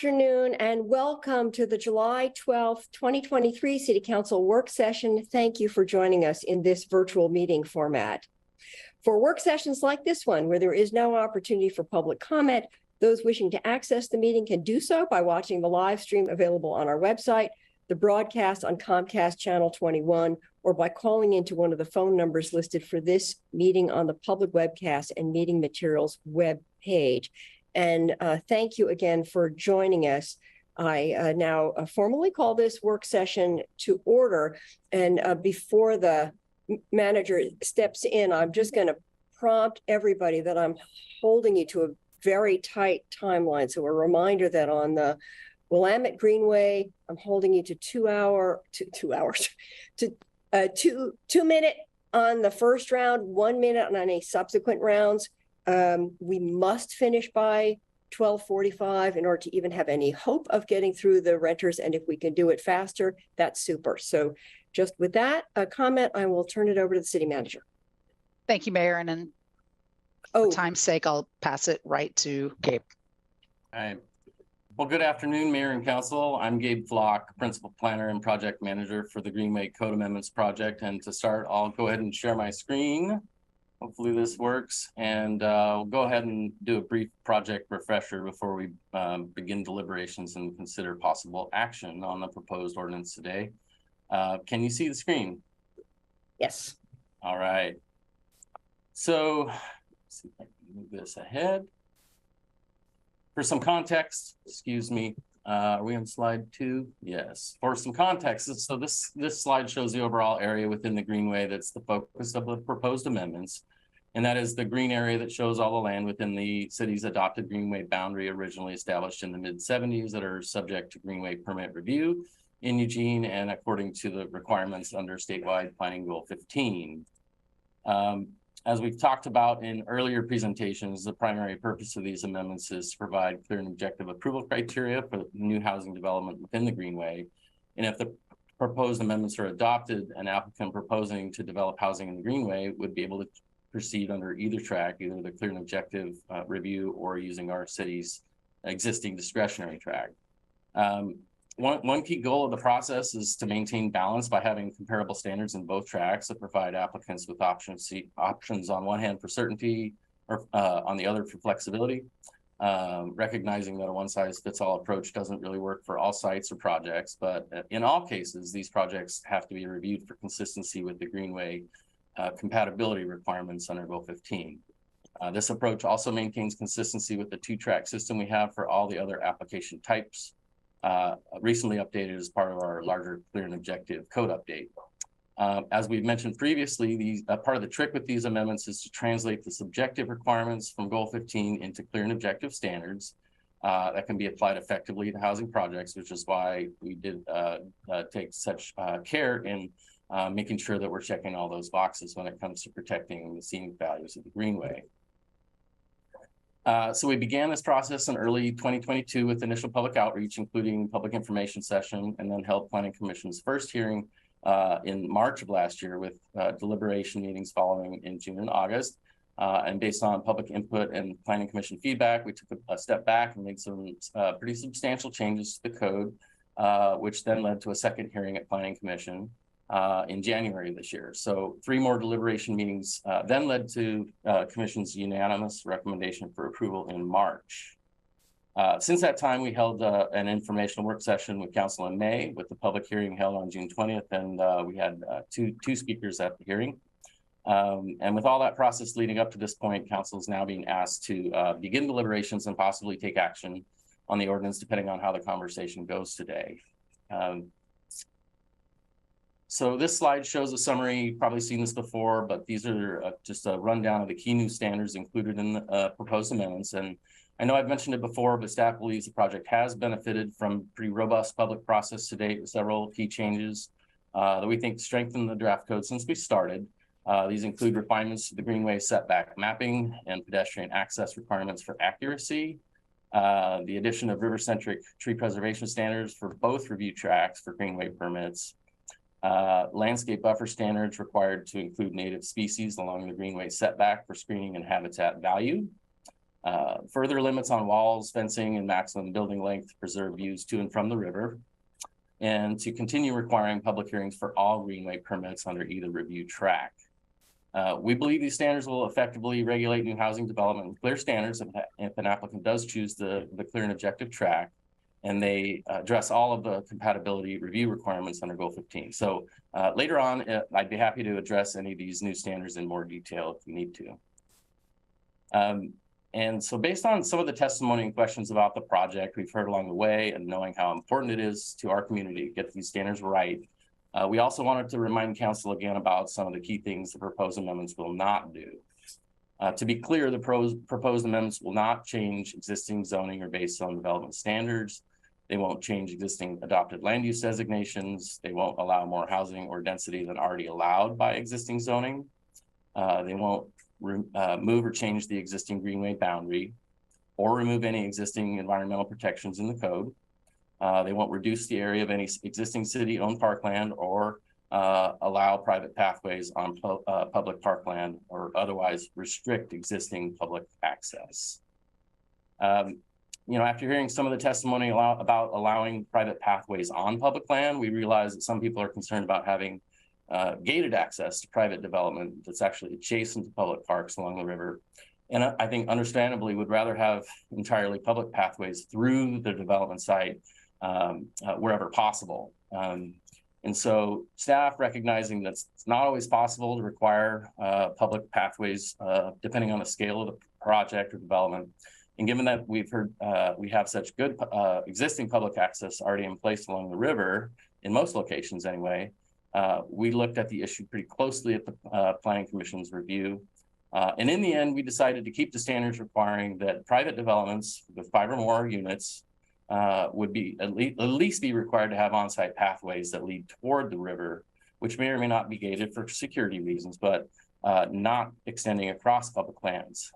afternoon and welcome to the July 12th, 2023 City Council work session. Thank you for joining us in this virtual meeting format. For work sessions like this one, where there is no opportunity for public comment, those wishing to access the meeting can do so by watching the live stream available on our website, the broadcast on Comcast Channel 21, or by calling into one of the phone numbers listed for this meeting on the public webcast and meeting materials web page. And thank you again for joining us. I now formally call this work session to order. And before the manager steps in, I'm just going to prompt everybody that I'm holding you to a very tight timeline. So a reminder that on the Willamette Greenway, I'm holding you to 2 minute on the first round, 1 minute on any subsequent rounds. We must finish by 12:45 in order to even have any hope of getting through the renters. And if we can do it faster, that's super. So just with that comment, I will turn it over to the city manager. Thank you, Mayor. And for time's sake, I'll pass it right to Gabe. All right. Well, good afternoon, Mayor and Council. I'm Gabe Flock, Principal Planner and Project Manager for the Greenway Code Amendments Project. And to start, I'll go ahead and share my screen. Hopefully this works, and we'll go ahead and do a brief project refresher before we begin deliberations and consider possible action on the proposed ordinance today. Can you see the screen? Yes. All right. So let's see if I can move this ahead. For some context, excuse me, are we on slide 2? Yes. For some context, so this slide shows the overall area within the Greenway that's the focus of the proposed amendments. And that is the green area that shows all the land within the city's adopted Greenway boundary originally established in the mid-70s that are subject to Greenway permit review in Eugene and according to the requirements under statewide planning goal 15. As we've talked about in earlier presentations, the primary purpose of these amendments is to provide clear and objective approval criteria for new housing development within the Greenway. And if the proposed amendments are adopted, an applicant proposing to develop housing in the Greenway would be able to proceed under either track, either the clear and objective review or using our city's existing discretionary track. One key goal of the process is to maintain balance by having comparable standards in both tracks that provide applicants with options on one hand for certainty or on the other for flexibility, recognizing that a one-size-fits-all approach doesn't really work for all sites or projects, but in all cases, these projects have to be reviewed for consistency with the Greenway compatibility requirements under Goal 15. This approach also maintains consistency with the two-track system we have for all the other application types, recently updated as part of our larger clear and objective code update. As we've mentioned previously, part of the trick with these amendments is to translate the subjective requirements from Goal 15 into clear and objective standards that can be applied effectively to housing projects, which is why we did take such care in making sure that we're checking all those boxes when it comes to protecting the scenic values of the Greenway. So we began this process in early 2022 with initial public outreach, including public information session, and then held Planning Commission's first hearing in March of last year with deliberation meetings following in June and August. And based on public input and Planning Commission feedback, we took a step back and made some pretty substantial changes to the code, which then led to a second hearing at Planning Commission in January of this year. So 3 more deliberation meetings then led to Commission's unanimous recommendation for approval in March. Since that time, we held an informational work session with Council in May, with the public hearing held on June 20th, and we had two speakers at the hearing. And with all that process leading up to this point, Council is now being asked to begin deliberations and possibly take action on the ordinance, depending on how the conversation goes today. So this slide shows a summary. You've probably seen this before, but these are just a rundown of the key new standards included in the proposed amendments. And I know I've mentioned it before, but staff believes the project has benefited from pretty robust public process to date with several key changes that we think strengthen the draft code since we started. These include refinements to the Greenway setback mapping and pedestrian access requirements for accuracy, the addition of river-centric tree preservation standards for both review tracks for Greenway permits, landscape buffer standards required to include native species along the Greenway setback for screening and habitat value, Further limits on walls, fencing, and maximum building length to preserve views to and from the river, and to continue requiring public hearings for all greenway permits under either review track. We believe these standards will effectively regulate new housing development with clear standards if an applicant does choose the clear and objective track, and they address all of the compatibility review requirements under Goal 15. So later on, I'd be happy to address any of these new standards in more detail if we need to. And so based on some of the testimony and questions about the project we've heard along the way, and knowing how important it is to our community to get these standards right, we also wanted to remind council again about some of the key things the proposed amendments will not do. To be clear, the proposed amendments will not change existing zoning or base zone development standards. They won't change existing adopted land use designations. They won't allow more housing or density than already allowed by existing zoning. They won't move or change the existing greenway boundary or remove any existing environmental protections in the code. They won't reduce the area of any existing city-owned parkland or allow private pathways on public parkland or otherwise restrict existing public access. After hearing some of the testimony about allowing private pathways on public land, we realize that some people are concerned about having gated access to private development that's actually adjacent to public parks along the river. And I think understandably would rather have entirely public pathways through the development site wherever possible. And so staff, recognizing that it's not always possible to require public pathways depending on the scale of the project or development. And given that we have such good existing public access already in place along the river, in most locations anyway, we looked at the issue pretty closely at the Planning Commission's review. And in the end, we decided to keep the standards requiring that private developments with 5 or more units would be at least be required to have on-site pathways that lead toward the river, which may or may not be gated for security reasons, but not extending across public lands.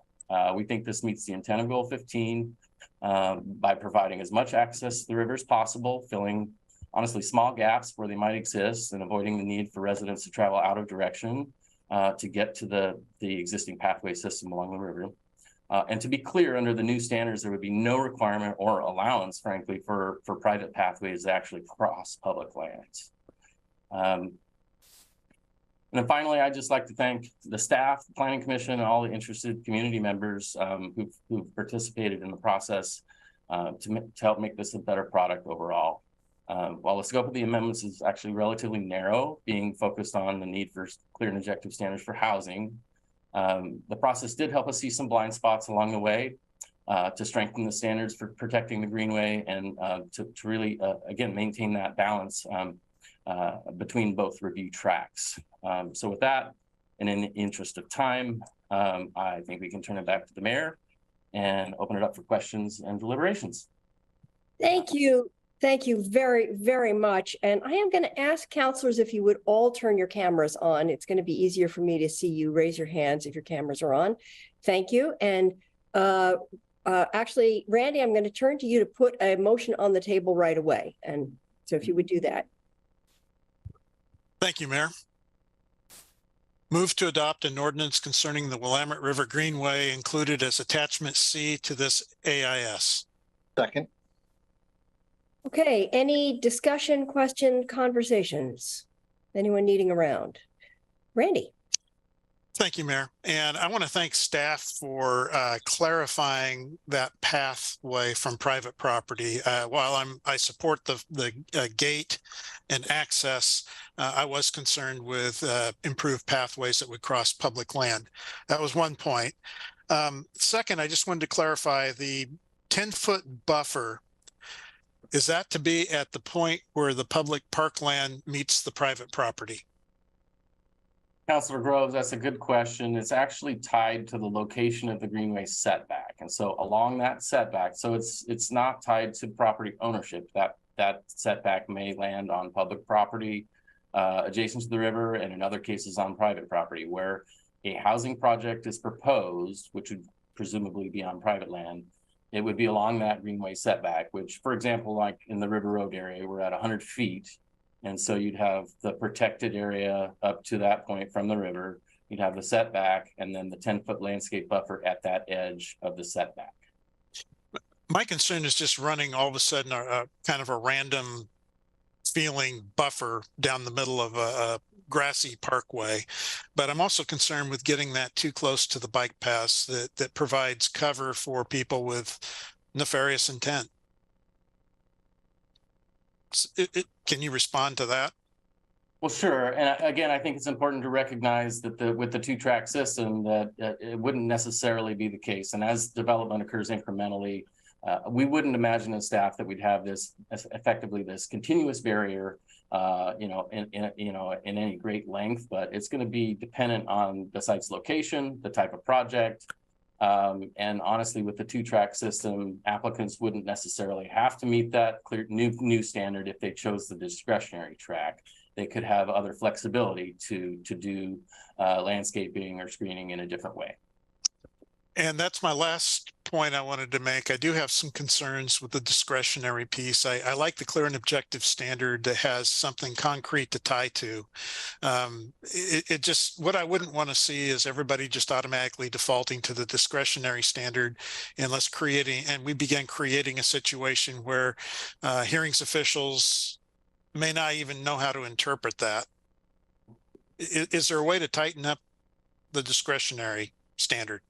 We think this meets the intent of Goal 15 by providing as much access to the river as possible, filling honestly small gaps where they might exist, and avoiding the need for residents to travel out of direction to get to the existing pathway system along the river. And to be clear, under the new standards, there would be no requirement or allowance, frankly, for private pathways to actually cross public lands. And then finally, I'd just like to thank the staff, the Planning Commission, and all the interested community members who've participated in the process to help make this a better product overall. While the scope of the amendments is actually relatively narrow, being focused on the need for clear and objective standards for housing, the process did help us see some blind spots along the way to strengthen the standards for protecting the greenway and to really, again, maintain that balance between both review tracks. So with that, and in the interest of time, I think we can turn it back to the mayor and open it up for questions and deliberations. Thank you. Thank you very, very much. And I am going to ask counselors if you would all turn your cameras on. It's going to be easier for me to see you. Raise your hands if your cameras are on. Thank you. And actually, Randy, I'm going to turn to you to put a motion on the table right away. And so if you would do that. Thank you, Mayor. Move to adopt an ordinance concerning the Willamette River Greenway included as attachment C to this AIS. Second. Okay, any discussion, question, conversations? Anyone needing a round? Randy. Thank you, Mayor. And I want to thank staff for clarifying that pathway from private property. While I support the gate and access, I was concerned with improved pathways that would cross public land. That was one point. Second, I just wanted to clarify the 10-foot buffer. Is that to be at the point where the public parkland meets the private property? Councilor Groves, that's a good question. It's actually tied to the location of the greenway setback. And so along that setback, so it's not tied to property ownership. That setback may land on public property adjacent to the river, and in other cases on private property where a housing project is proposed, which would presumably be on private land. It would be along that greenway setback, which, for example, like in the River Road area, we're at 100 feet. And so you'd have the protected area up to that point from the river. You'd have the setback and then the 10-foot landscape buffer at that edge of the setback. My concern is just running all of a sudden a kind of a random feeling buffer down the middle of a grassy parkway. But I'm also concerned with getting that too close to the bike paths that provides cover for people with nefarious intent. Can you respond to that? Well, sure. And again, I think it's important to recognize that with the two-track system that it wouldn't necessarily be the case. And as development occurs incrementally, we wouldn't imagine as staff that we'd have this effectively this continuous barrier, in any great length. But it's going to be dependent on the site's location, the type of project, and honestly, with the two-track system, applicants wouldn't necessarily have to meet that clear new standard if they chose the discretionary track. They could have other flexibility to do landscaping or screening in a different way. And that's my last point I wanted to make. I do have some concerns with the discretionary piece. I like the clear and objective standard that has something concrete to tie to. It just, what I wouldn't want to see is everybody just automatically defaulting to the discretionary standard unless we begin creating a situation where hearings officials may not even know how to interpret that. Is there a way to tighten up the discretionary standard?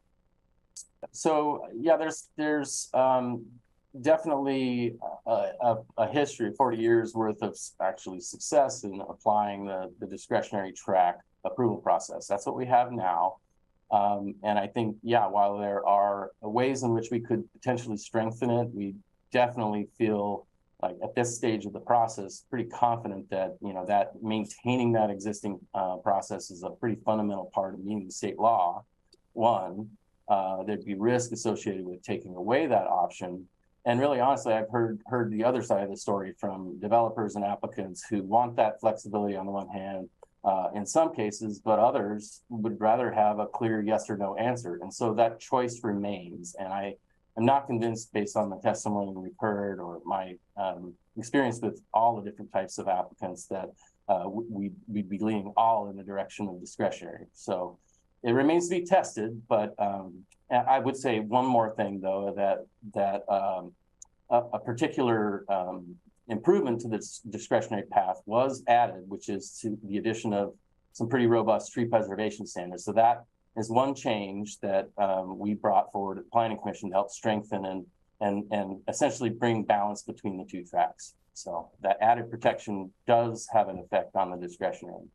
So yeah, there's definitely a history of 40 years worth of actually success in applying the discretionary track approval process. That's what we have now. And I think, yeah, while there are ways in which we could potentially strengthen it, we definitely feel like at this stage of the process, pretty confident that, that maintaining that existing process is a pretty fundamental part of meeting state law. One, there'd be risk associated with taking away that option. And really, honestly, I've heard the other side of the story from developers and applicants who want that flexibility on the one hand, in some cases, but others would rather have a clear yes or no answer. And so that choice remains. And I'm not convinced, based on the testimony we've heard or my experience with all the different types of applicants, that we'd be leaning all in the direction of discretionary. So it remains to be tested, but I would say one more thing, though, that a particular improvement to this discretionary path was added, which is to the addition of some pretty robust tree preservation standards. So that is one change that we brought forward at the Planning Commission to help strengthen and essentially bring balance between the two tracks. So that added protection does have an effect on the discretionary.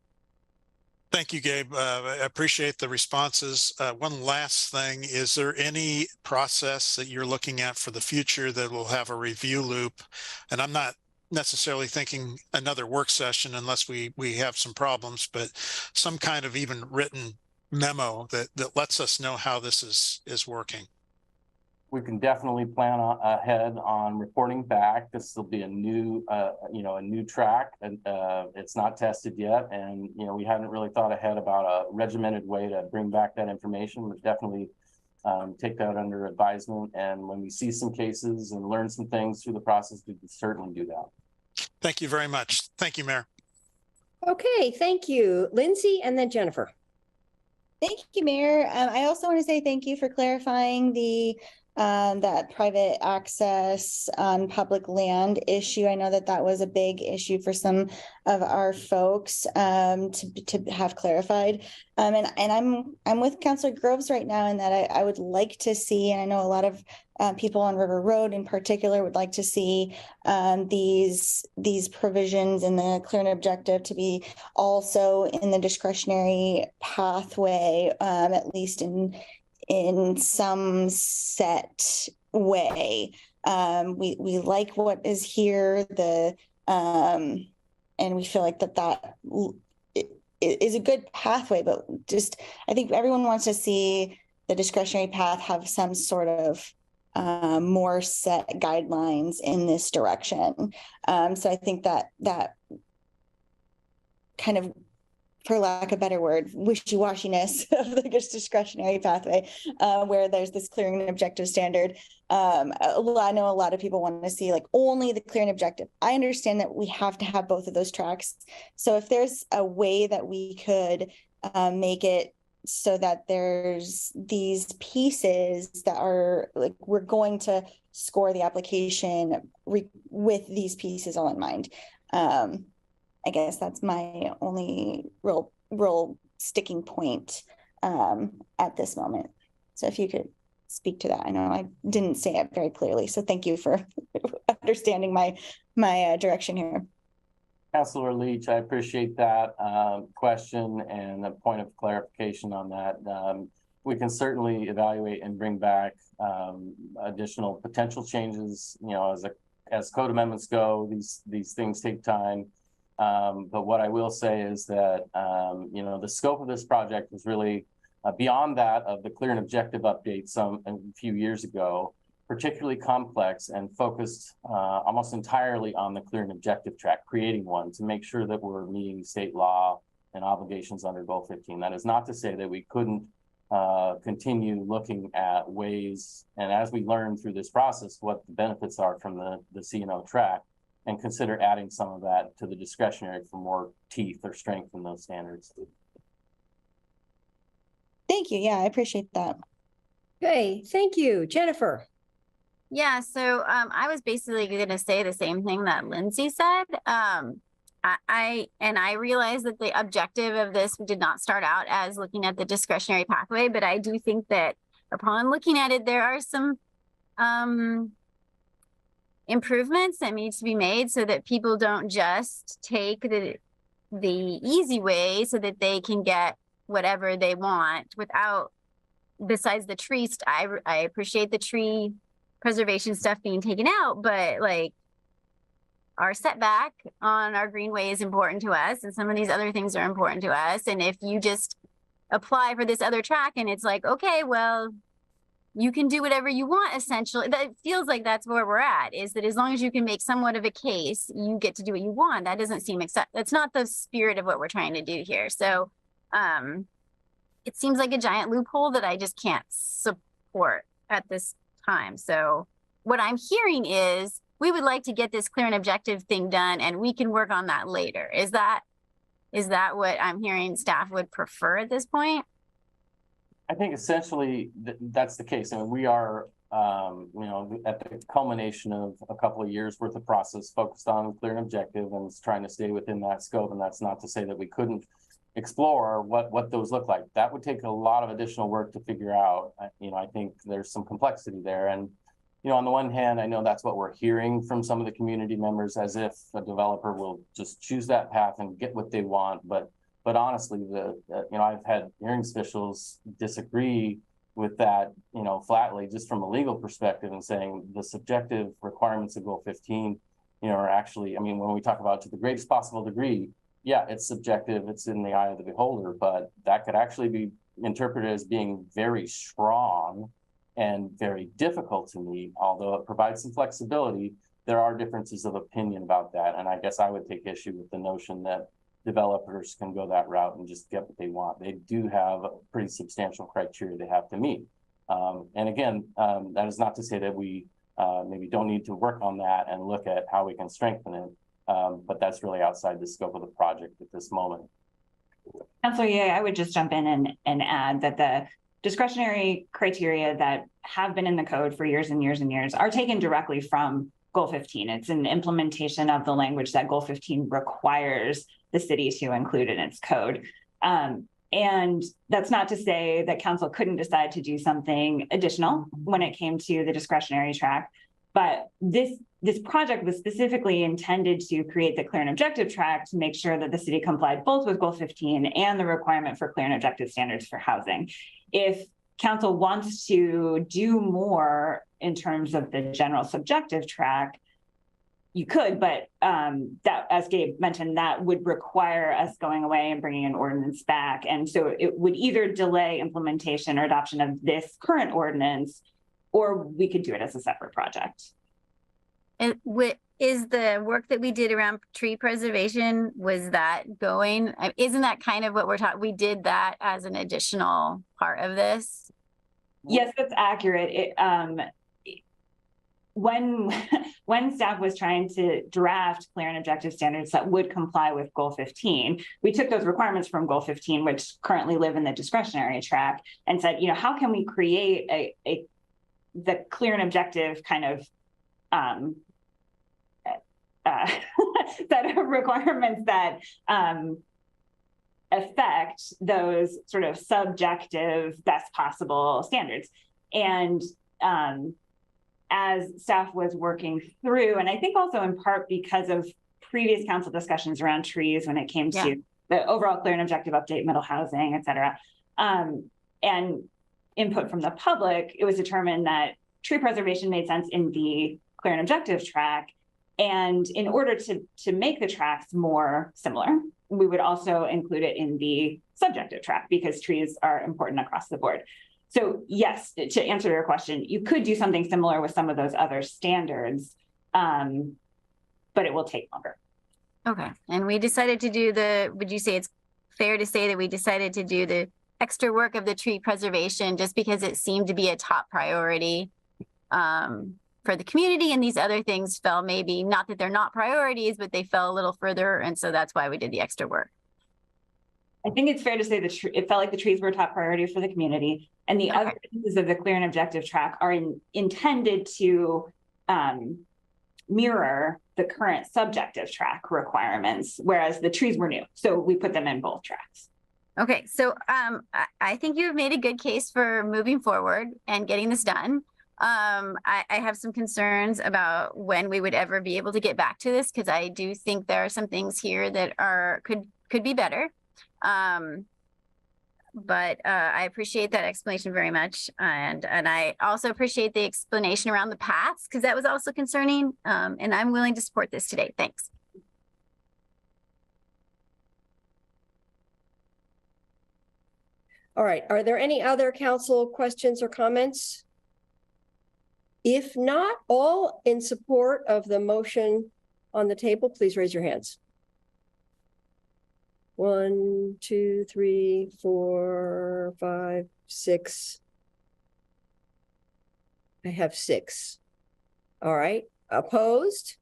Thank you, Gabe. I appreciate the responses. One last thing, is there any process that you're looking at for the future that will have a review loop? And I'm not necessarily thinking another work session unless we have some problems, but some kind of even written memo that lets us know how this is working. We can definitely plan ahead on reporting back. This will be a new, a new track, and it's not tested yet. And we haven't really thought ahead about a regimented way to bring back that information. But definitely take that under advisement. And when we see some cases and learn some things through the process, we can certainly do that. Thank you very much. Thank you, Mayor. Okay, thank you, Lindsay, and then Jennifer. Thank you, Mayor. I also want to say thank you for clarifying that private access on public land issue. I know that was a big issue for some of our folks to have clarified. And I'm with Councilor Groves right now in that I would like to see, and I know a lot of people on River Road in particular would like to see these provisions in the clear and objective to be also in the discretionary pathway, at least in some set way. We like what is here, and we feel like that is a good pathway, but just I think everyone wants to see the discretionary path have some sort of more set guidelines in this direction. So I think that kind of, for lack of a better word, wishy-washiness of the discretionary pathway, where there's this clear and objective standard. I know a lot of people want to see like only the clear and objective. I understand that we have to have both of those tracks. So if there's a way that we could make it so that there's these pieces that are like, we're going to score the application with these pieces all in mind. I guess that's my only real sticking point at this moment. So if you could speak to that. I know I didn't say it very clearly, so thank you for understanding my direction here. Councilor Leach, I appreciate that question and a point of clarification on that. We can certainly evaluate and bring back additional potential changes. You know, as code amendments go, these things take time. But what I will say is that you know, the scope of this project is really beyond that of the clear and objective update a few years ago, particularly complex and focused almost entirely on the clear and objective track, creating one to make sure that we're meeting state law and obligations under Goal 15. That is not to say that we couldn't continue looking at ways, and as we learn through this process, what the benefits are from the C&O track, and consider adding some of that to the discretionary for more teeth or strength in those standards. Thank you. Yeah, I appreciate that. Okay, thank you. Jennifer. Yeah, so I was basically going to say the same thing that Lindsay said. I realized that the objective of this did not start out as looking at the discretionary pathway, but I do think that upon looking at it, there are some improvements that need to be made so that people don't just take the easy way so that they can get whatever they want without, besides the trees. I appreciate the tree preservation stuff being taken out, but like our setback on our greenway is important to us, and some of these other things are important to us. And if you just apply for this other track and it's like, okay, well, you can do whatever you want, essentially. That feels like that's where we're at, is that as long as you can make somewhat of a case, you get to do what you want. That doesn't seem that's not the spirit of what we're trying to do here. So it seems like a giant loophole that I just can't support at this time. So what I'm hearing is we would like to get this clear and objective thing done, and we can work on that later. Is that what I'm hearing staff would prefer at this point? I think essentially that's the case. I mean, we are, you know, at the culmination of a couple of years worth of process focused on clear and objective, and trying to stay within that scope. And that's not to say that we couldn't explore what those look like. That would take a lot of additional work to figure out. You know, I think there's some complexity there. And, you know, on the one hand, I know that's what we're hearing from some of the community members, as if a developer will just choose that path and get what they want. But honestly, you know, I've had hearings officials disagree with that, you know, flatly, just from a legal perspective, and saying the subjective requirements of Goal 15, you know, are actually, I mean, when we talk about to the greatest possible degree, yeah, it's subjective, it's in the eye of the beholder, but that could actually be interpreted as being very strong and very difficult to meet. Although it provides some flexibility, there are differences of opinion about that. And I guess I would take issue with the notion that developers can go that route and just get what they want. They do have pretty substantial criteria they have to meet. And again, that is not to say that we maybe don't need to work on that and look at how we can strengthen it. But that's really outside the scope of the project at this moment. Councilor Ye, I would just jump in and add that the discretionary criteria that have been in the code for years and years and years are taken directly from Goal 15. It's an implementation of the language that Goal 15 requires the city to include in its code. And that's not to say that council couldn't decide to do something additional when it came to the discretionary track. But this project was specifically intended to create the clear and objective track to make sure that the city complied both with Goal 15 and the requirement for clear and objective standards for housing. If council wants to do more in terms of the general subjective track, you could, but that, as Gabe mentioned, that would require us going away and bringing an ordinance back. And so it would either delay implementation or adoption of this current ordinance, or we could do it as a separate project. And is the work that we did around tree preservation, was that going, isn't that kind of what we're talking, we did that as an additional part of this? Yes, that's accurate. when when staff was trying to draft clear and objective standards that would comply with Goal 15, we took those requirements from Goal 15, which currently live in the discretionary track, and said, how can we create the clear and objective kind of set of requirements that affect those sort of subjective best possible standards. And as staff was working through, and I think also in part because of previous council discussions around trees when it came to the overall clear and objective update, middle housing, et cetera, and input from the public, it was determined that tree preservation made sense in the clear and objective track. And in order to make the tracks more similar, we would also include it in the subjective track because trees are important across the board. So yes, to answer your question, you could do something similar with some of those other standards, but it will take longer. Okay. And we decided to do would you say it's fair to say that we decided to do the extra work of the tree preservation just because it seemed to be a top priority for the community, and these other things fell maybe, not that they're not priorities, but they fell a little further. And so that's why we did the extra work. I think it's fair to say that it felt like the trees were a top priority for the community. And the other pieces of the clear and objective track are intended to mirror the current subjective track requirements, whereas the trees were new. So we put them in both tracks. Okay, so I think you've made a good case for moving forward and getting this done. I have some concerns about when we would ever be able to get back to this, because I do think there are some things here that could be better. But I appreciate that explanation very much. And I also appreciate the explanation around the paths, because that was also concerning. And I'm willing to support this today. Thanks. All right. Are there any other council questions or comments? If not, all in support of the motion on the table, please raise your hands. 1, 2, 3, 4, 5, 6. I have 6. All right. Opposed?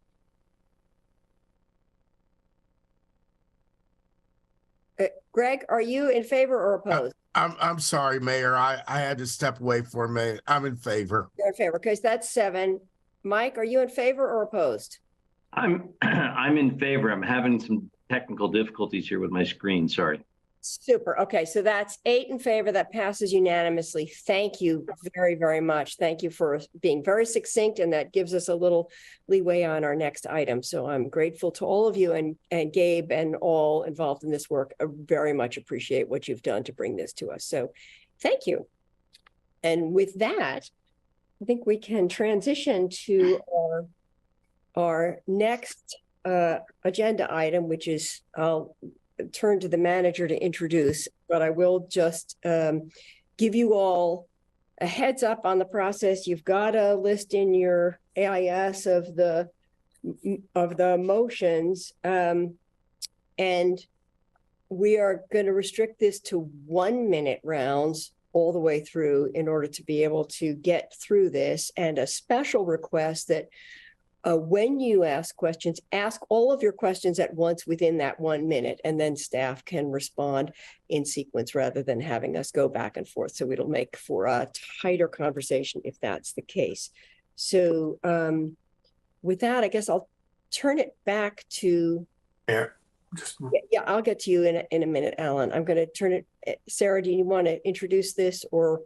Greg, are you in favor or opposed? I'm sorry, Mayor. I had to step away for a minute. I'm in favor. You're in favor, because that's 7. Mike, are you in favor or opposed? I'm in favor. I'm having some technical difficulties here with my screen. Sorry. Super. Okay, so that's 8 in favor. That passes unanimously. Thank you very, very much. Thank you for being very succinct, and that gives us a little leeway on our next item. So I'm grateful to all of you, and Gabe and all involved in this work. I very much appreciate what you've done to bring this to us. So thank you. And with that, I think we can transition to our next agenda item, which is I'll turn to the manager to introduce, but I will just give you all a heads up on the process. You've got a list in your AIS of the motions, and we are going to restrict this to 1-minute rounds all the way through in order to be able to get through this. And a special request that when you ask questions, ask all of your questions at once within that 1 minute, and then staff can respond in sequence rather than having us go back and forth. So it'll make for a tighter conversation if that's the case. So with that, I guess I'll turn it back to. Yeah, I'll get to you in a minute, Alan. I'm going to turn it. Sarah, do you want to introduce this or?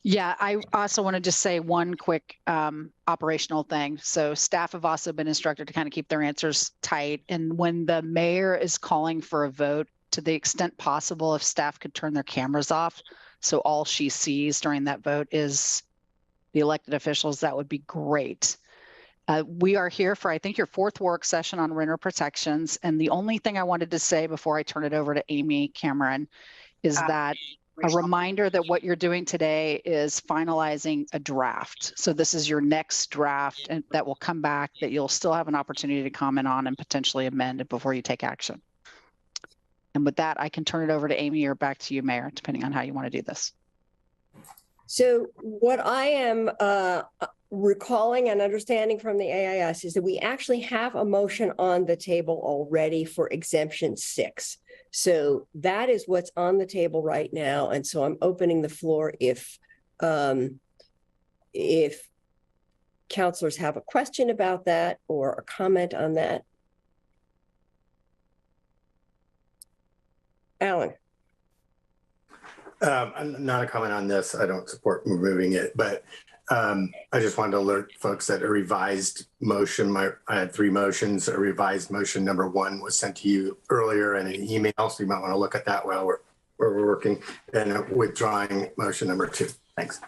Yeah, I also want to just say one quick operational thing. So staff have also been instructed to kind of keep their answers tight. And when the mayor is calling for a vote, to the extent possible, if staff could turn their cameras off, so all she sees during that vote is the elected officials, that would be great. We are here for, I think, your 4th work session on renter protections. And the only thing I wanted to say before I turn it over to Amy Cameron is that a reminder that what you're doing today is finalizing a draft. So this is your next draft, and that will come back, that you'll still have an opportunity to comment on and potentially amend it before you take action. And with that, I can turn it over to Amy or back to you, Mayor, depending on how you want to do this. So what I am recalling and understanding from the AIS is that we actually have a motion on the table already for exemption 6. So that is what's on the table right now. And so I'm opening the floor if counselors have a question about that or a comment on that. Alan. Not a comment on this. I don't support removing it, but I just wanted to alert folks that a revised motion, I had 3 motions. A revised motion number 1 was sent to you earlier in an email, so you might want to look at that while we're working. And a withdrawing motion number 2. Thanks.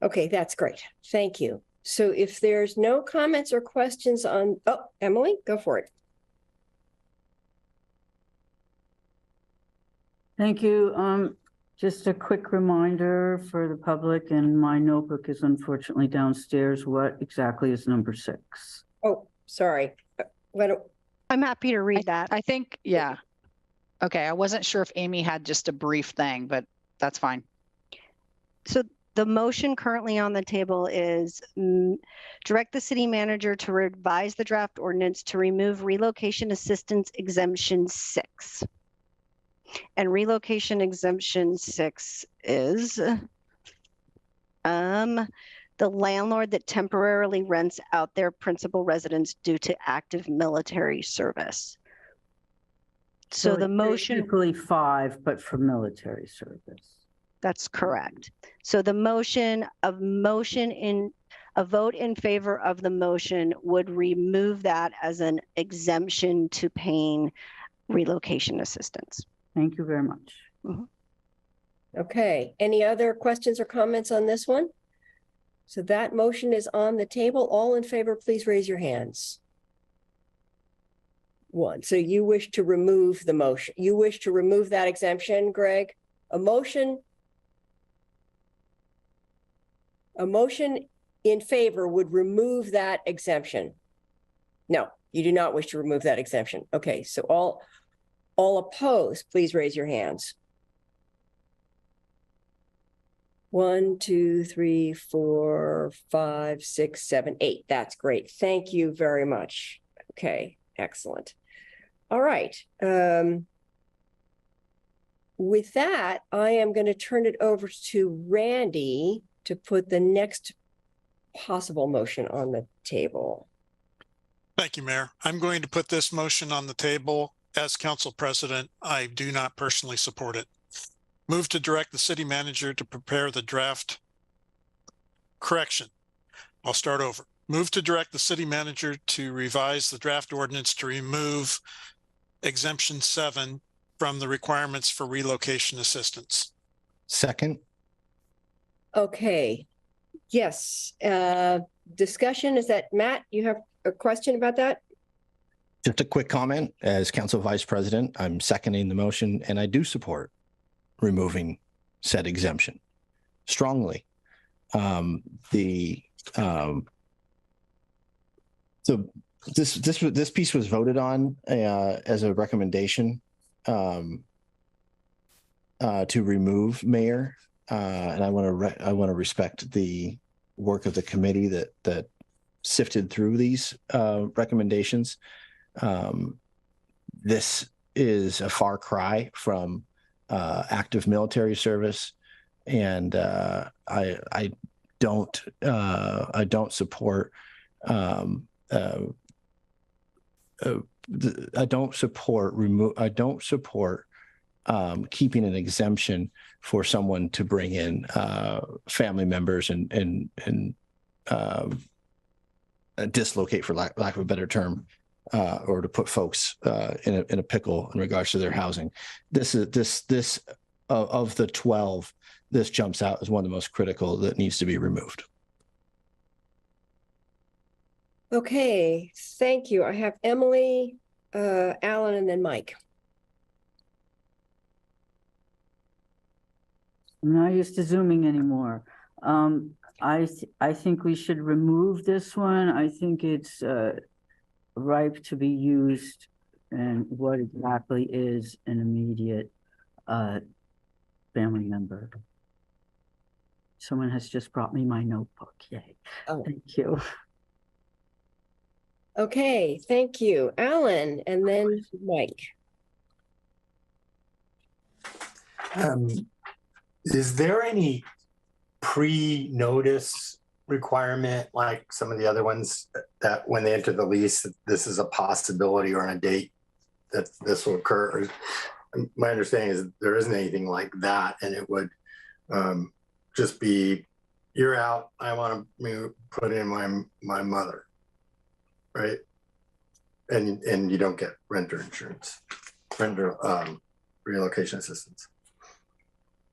Okay, that's great. Thank you. So if there's no comments or questions on, oh, Emily, go for it. Thank you. Just a quick reminder for the public, and my notebook is unfortunately downstairs. What exactly is number 6? Oh, sorry. I'm happy to read that. I think, yeah. Okay, I wasn't sure if Amy had just a brief thing, but that's fine. So the motion currently on the table is direct the city manager to revise the draft ordinance to remove relocation assistance exemption 6. And relocation exemption 6 is the landlord that temporarily rents out their principal residence due to active military service. So the motion, basically 5, but for military service. That's correct. So the a vote in favor of the motion would remove that as an exemption to paying relocation assistance. Thank you very much. Mm-hmm. Okay, any other questions or comments on this one? So that motion is on the table. All in favor, please raise your hands. 1. So you wish to remove the motion. You wish to remove that exemption, Greg? A motion in favor would remove that exemption. No, you do not wish to remove that exemption. Okay, so all opposed, please raise your hands. 1, 2, 3, 4, 5, 6, 7, 8. That's great. Thank you very much. Okay, excellent. All right. With that, I am going to turn it over to Randy to put the next possible motion on the table. Thank you, Mayor. I'm going to put this motion on the table. As council president, I do not personally support it. Move to direct the city manager to prepare the draft. Correction. I'll start over. Move to direct the city manager to revise the draft ordinance to remove exemption 7 from the requirements for relocation assistance. Second. Okay. Yes. Discussion is that Matt, you have a question about that? Just a quick comment. As council vice president, I'm seconding the motion, and I do support removing said exemption strongly. So this piece was voted on as a recommendation to remove, Mayor, and I want to respect the work of the committee that sifted through these recommendations. This is a far cry from active military service, and I don't support keeping an exemption for someone to bring in family members and dislocate, for lack of a better term, or to put folks in a pickle in regards to their housing. This of the 12, this jumps out as one of the most critical that needs to be removed. Okay, thank you. I have Emily, Alan, and then Mike. I'm not used to Zooming anymore. I think we should remove this one. I think it's ripe to be used, and what exactly is an immediate family member. Someone has just brought me my notebook. Yay. Oh. Thank you. Okay, thank you, Alan, and then Mike. Is there any pre-notice requirement like some of the other ones that when they enter the lease, that this is a possibility or on a date that this will occur? Or, my understanding is there isn't anything like that, and it would just be, you're out, I want to put in my mother, right? And you don't get renter insurance, renter relocation assistance.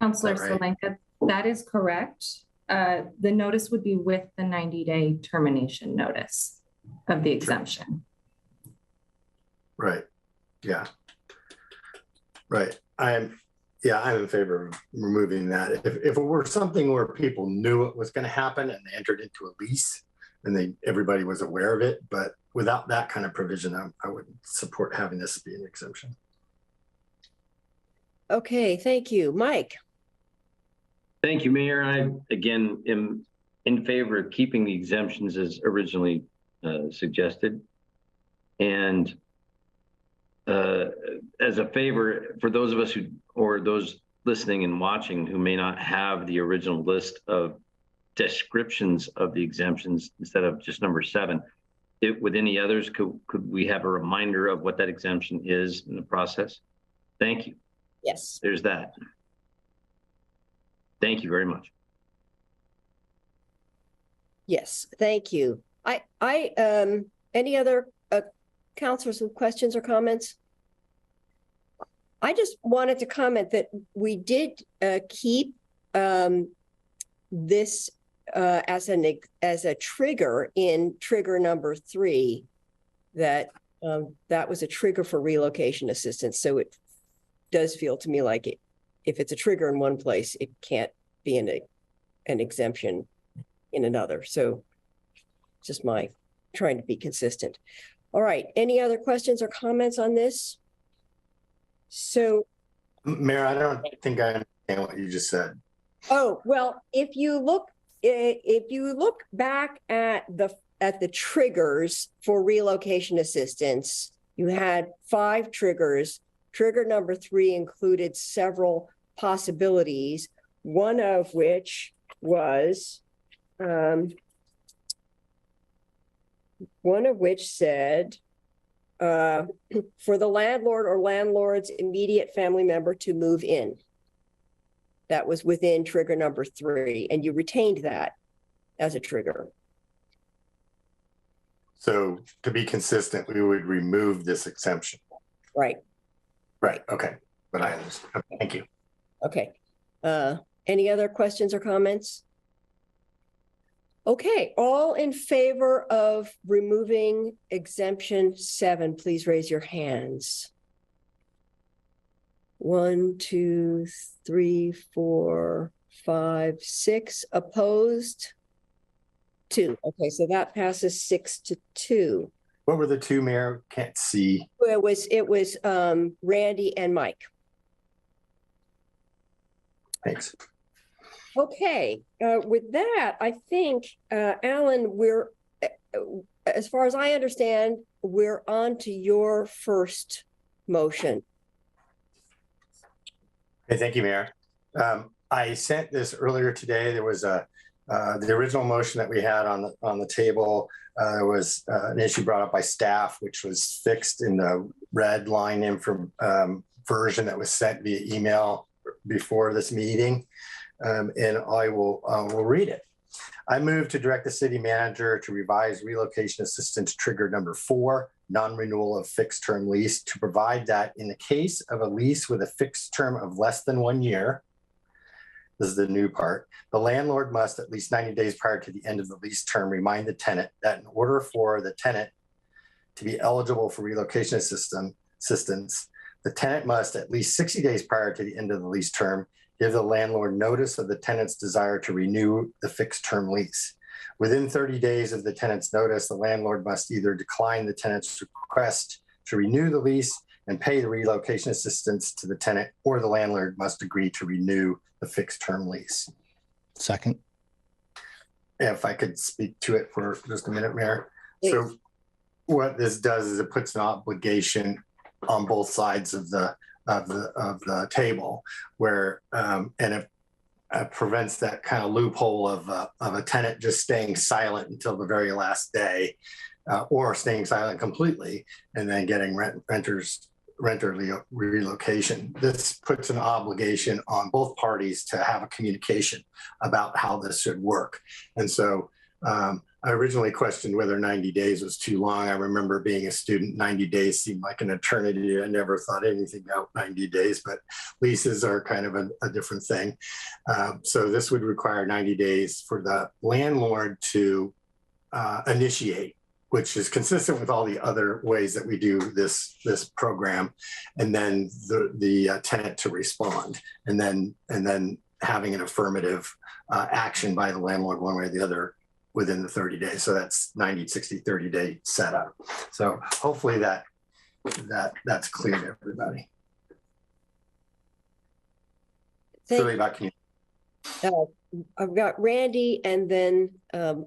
Counselor Right. Salenka, that is correct. The notice would be with the 90-day termination notice of the exemption. Right. Yeah. Right. I'm in favor of removing that. If it were something where people knew it was going to happen and they entered into a lease and everybody was aware of it, but without that kind of provision, I wouldn't support having this be an exemption. Okay, thank you, Mike. Thank you, Mayor. I, again, am in favor of keeping the exemptions as originally suggested. And as a favor, for those of us or those listening and watching who may not have the original list of descriptions of the exemptions instead of just number 7, with any others, could we have a reminder of what that exemption is in the process? Thank you. Yes. There's that. Thank you very much. Yes, thank you. Any other counselors with questions or comments? I just wanted to comment that we did keep this as a trigger in trigger number 3, that was a trigger for relocation assistance. So it does feel to me like if it's a trigger in one place, it can't be an exemption in another. So just my trying to be consistent. All right, any other questions or comments on this? So, Mayor, I don't think I understand what you just said. oh, well, if you look back at the triggers for relocation assistance, you had 5 triggers. Trigger number 3 included several possibilities, one of which said for the landlord or landlord's immediate family member to move in. That was within trigger number 3, and you retained that as a trigger. So to be consistent, we would remove this exemption. Right. Right. Okay. But I understand. Okay, thank you. Okay. Any other questions or comments? Okay, all in favor of removing exemption 7, please raise your hands. 1, 2, 3, 4, 5, 6. Opposed? 2. Okay, so that passes 6-2. What were the 2, Mayor? Can't see. It was Randy and Mike. Thanks. Okay, with that, I think, Alan, as far as I understand, we're on to your first motion. Okay, thank you, Mayor. I sent this earlier today. There was the original motion that we had on the table. There was an issue brought up by staff, which was fixed in the red line version that was sent via email before this meeting. And I will read it. I move to direct the city manager to revise relocation assistance trigger number 4, non-renewal of fixed term lease, to provide that in the case of a lease with a fixed term of less than 1 year, this is the new part, the landlord must at least 90 days prior to the end of the lease term remind the tenant that in order for the tenant to be eligible for relocation assistance, the tenant must at least 60 days prior to the end of the lease term give the landlord notice of the tenant's desire to renew the fixed term lease. Within 30 days of the tenant's notice, the landlord must either decline the tenant's request to renew the lease and pay the relocation assistance to the tenant, or the landlord must agree to renew the fixed term lease. Second. If I could speak to it for just a minute, Mayor. So what this does is it puts an obligation on both sides of the table where and it prevents that kind of loophole of a tenant just staying silent until the very last day or staying silent completely and then getting renter relocation. This puts an obligation on both parties to have a communication about how this should work. And so I originally questioned whether 90 days was too long. I remember being a student, 90 days seemed like an eternity. I never thought anything about 90 days, but leases are kind of a different thing. So this would require 90 days for the landlord to initiate, which is consistent with all the other ways that we do this program, and then the tenant to respond, and then having an affirmative action by the landlord one way or the other within the 30 days. So that's 90, 60, 30-day setup. So hopefully that's clear to everybody. It's really about community. I've got Randy and then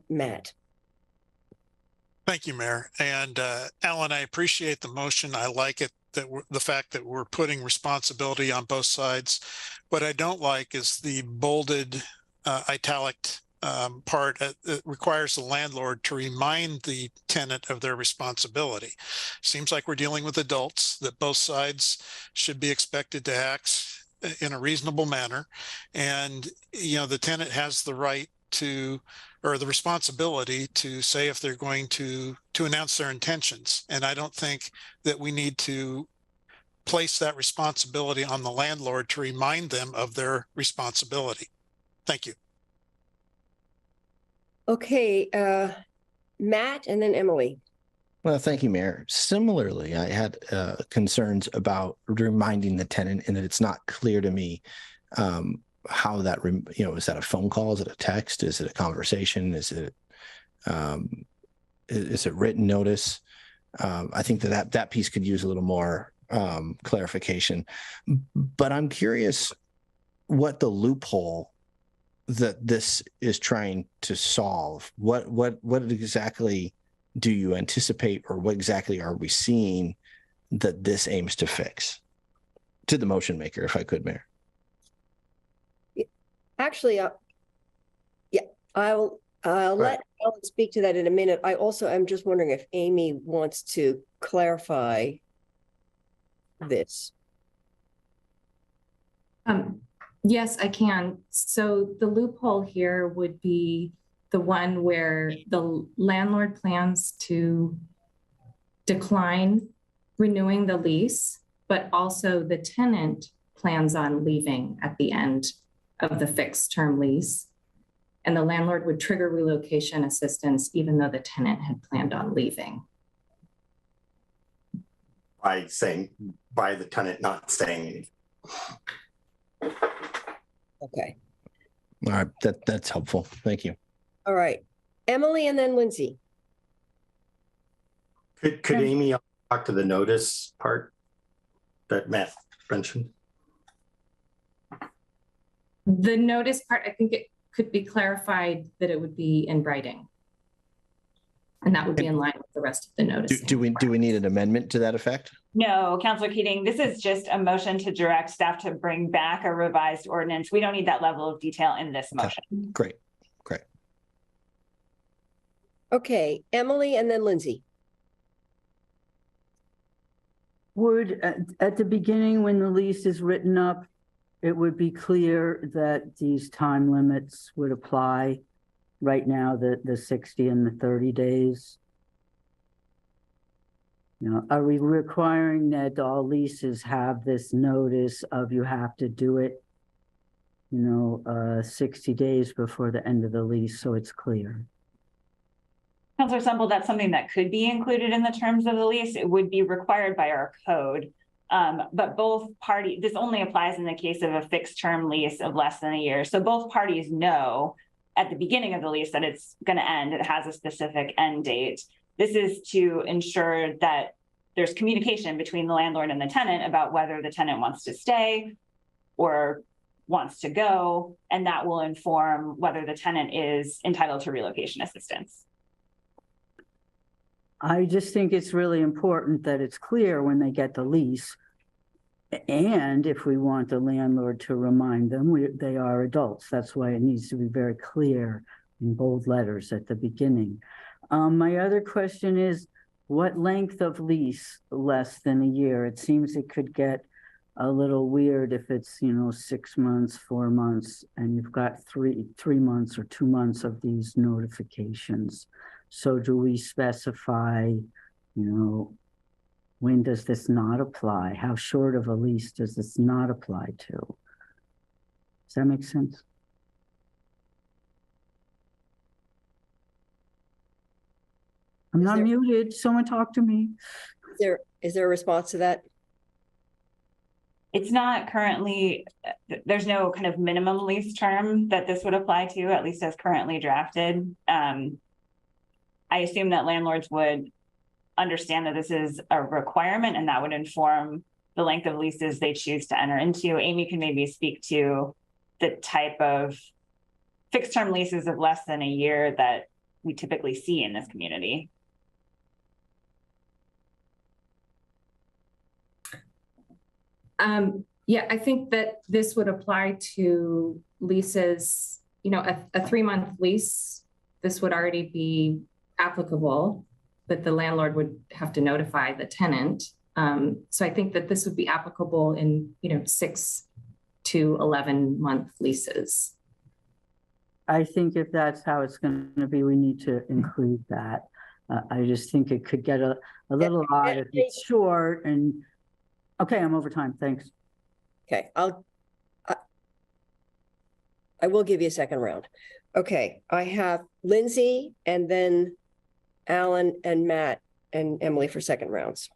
Matt. Thank you, Mayor. And Alan, I appreciate the motion. I like it, the fact that we're putting responsibility on both sides. What I don't like is the bolded italic part. It requires the landlord to remind the tenant of their responsibility. Seems like we're dealing with adults, that both sides should be expected to act in a reasonable manner. And, the tenant has the right to, or the responsibility to say if they're going to announce their intentions. And I don't think that we need to place that responsibility on the landlord to remind them of their responsibility. Thank you. Okay, Matt and then Emily. Well, thank you, Mayor. Similarly, I had concerns about reminding the tenant, and that it's not clear to me how that, is that a phone call? Is it a text? Is it a conversation? Is it written notice? I think that piece could use a little more clarification. But I'm curious what the loophole that this is trying to solve. What exactly do you anticipate, or what exactly are we seeing that this aims to fix? To the motion maker, if I could, Mayor. Actually, I'll let Alan speak to that in a minute. I also am just wondering if Amy wants to clarify this. Yes, I can. So the loophole here would be the one where the landlord plans to decline renewing the lease, but also the tenant plans on leaving at the end of the fixed term lease. And the landlord would trigger relocation assistance even though the tenant had planned on leaving. By the tenant not saying anything. Okay. All right, that's helpful. Thank you. All right, Emily and then Lindsay. Could Amy talk to the notice part that Matt mentioned? The notice part, I think it could be clarified that it would be in writing. And that would be in line with the rest of the notice. Do we need an amendment to that effect? No, Councilor Keating, this is just a motion to direct staff to bring back a revised ordinance. We don't need that level of detail in this motion. Okay. Great. Okay, Emily and then Lindsay. Would, at the beginning, when the lease is written up, it would be clear that these time limits would apply. Right now, the 60 and the 30 days. Are we requiring that all leases have this notice of you have to do it, 60 days before the end of the lease, so it's clear? Councilor Semple, that's something that could be included in the terms of the lease. It would be required by our code. But both parties, this only applies in the case of a fixed term lease of less than a year. So both parties know at the beginning of the lease that it's going to end. It has a specific end date. This is to ensure that there's communication between the landlord and the tenant about whether the tenant wants to stay or wants to go, and that will inform whether the tenant is entitled to relocation assistance. I just think it's really important that it's clear when they get the lease. And if we want the landlord to remind them, they are adults. That's why it needs to be very clear in bold letters at the beginning. My other question is, what length of lease less than a year? It seems it could get a little weird if it's, 6 months, 4 months, and you've got three months or 2 months of these notifications. So do we specify, when does this not apply? How short of a lease does this not apply to? Does that make sense? I'm not muted. Someone talk to me. Is there a response to that? It's not currently, there's no kind of minimum lease term that this would apply to, at least as currently drafted. I assume that landlords would understand that this is a requirement and that would inform the length of leases they choose to enter into. Amy can maybe speak to the type of fixed term leases of less than a year that we typically see in this community. Yeah, I think that this would apply to leases, a 3-month lease, this would already be applicable, but the landlord would have to notify the tenant. So I think that this would be applicable in, 6 to 11-month leases. I think if that's how it's going to be, we need to include that. I just think it could get a little odd if it's short and, okay, I'm over time, thanks. Okay, I will give you a second round. Okay, I have Lindsay and then Alan and Matt and Emily for second rounds.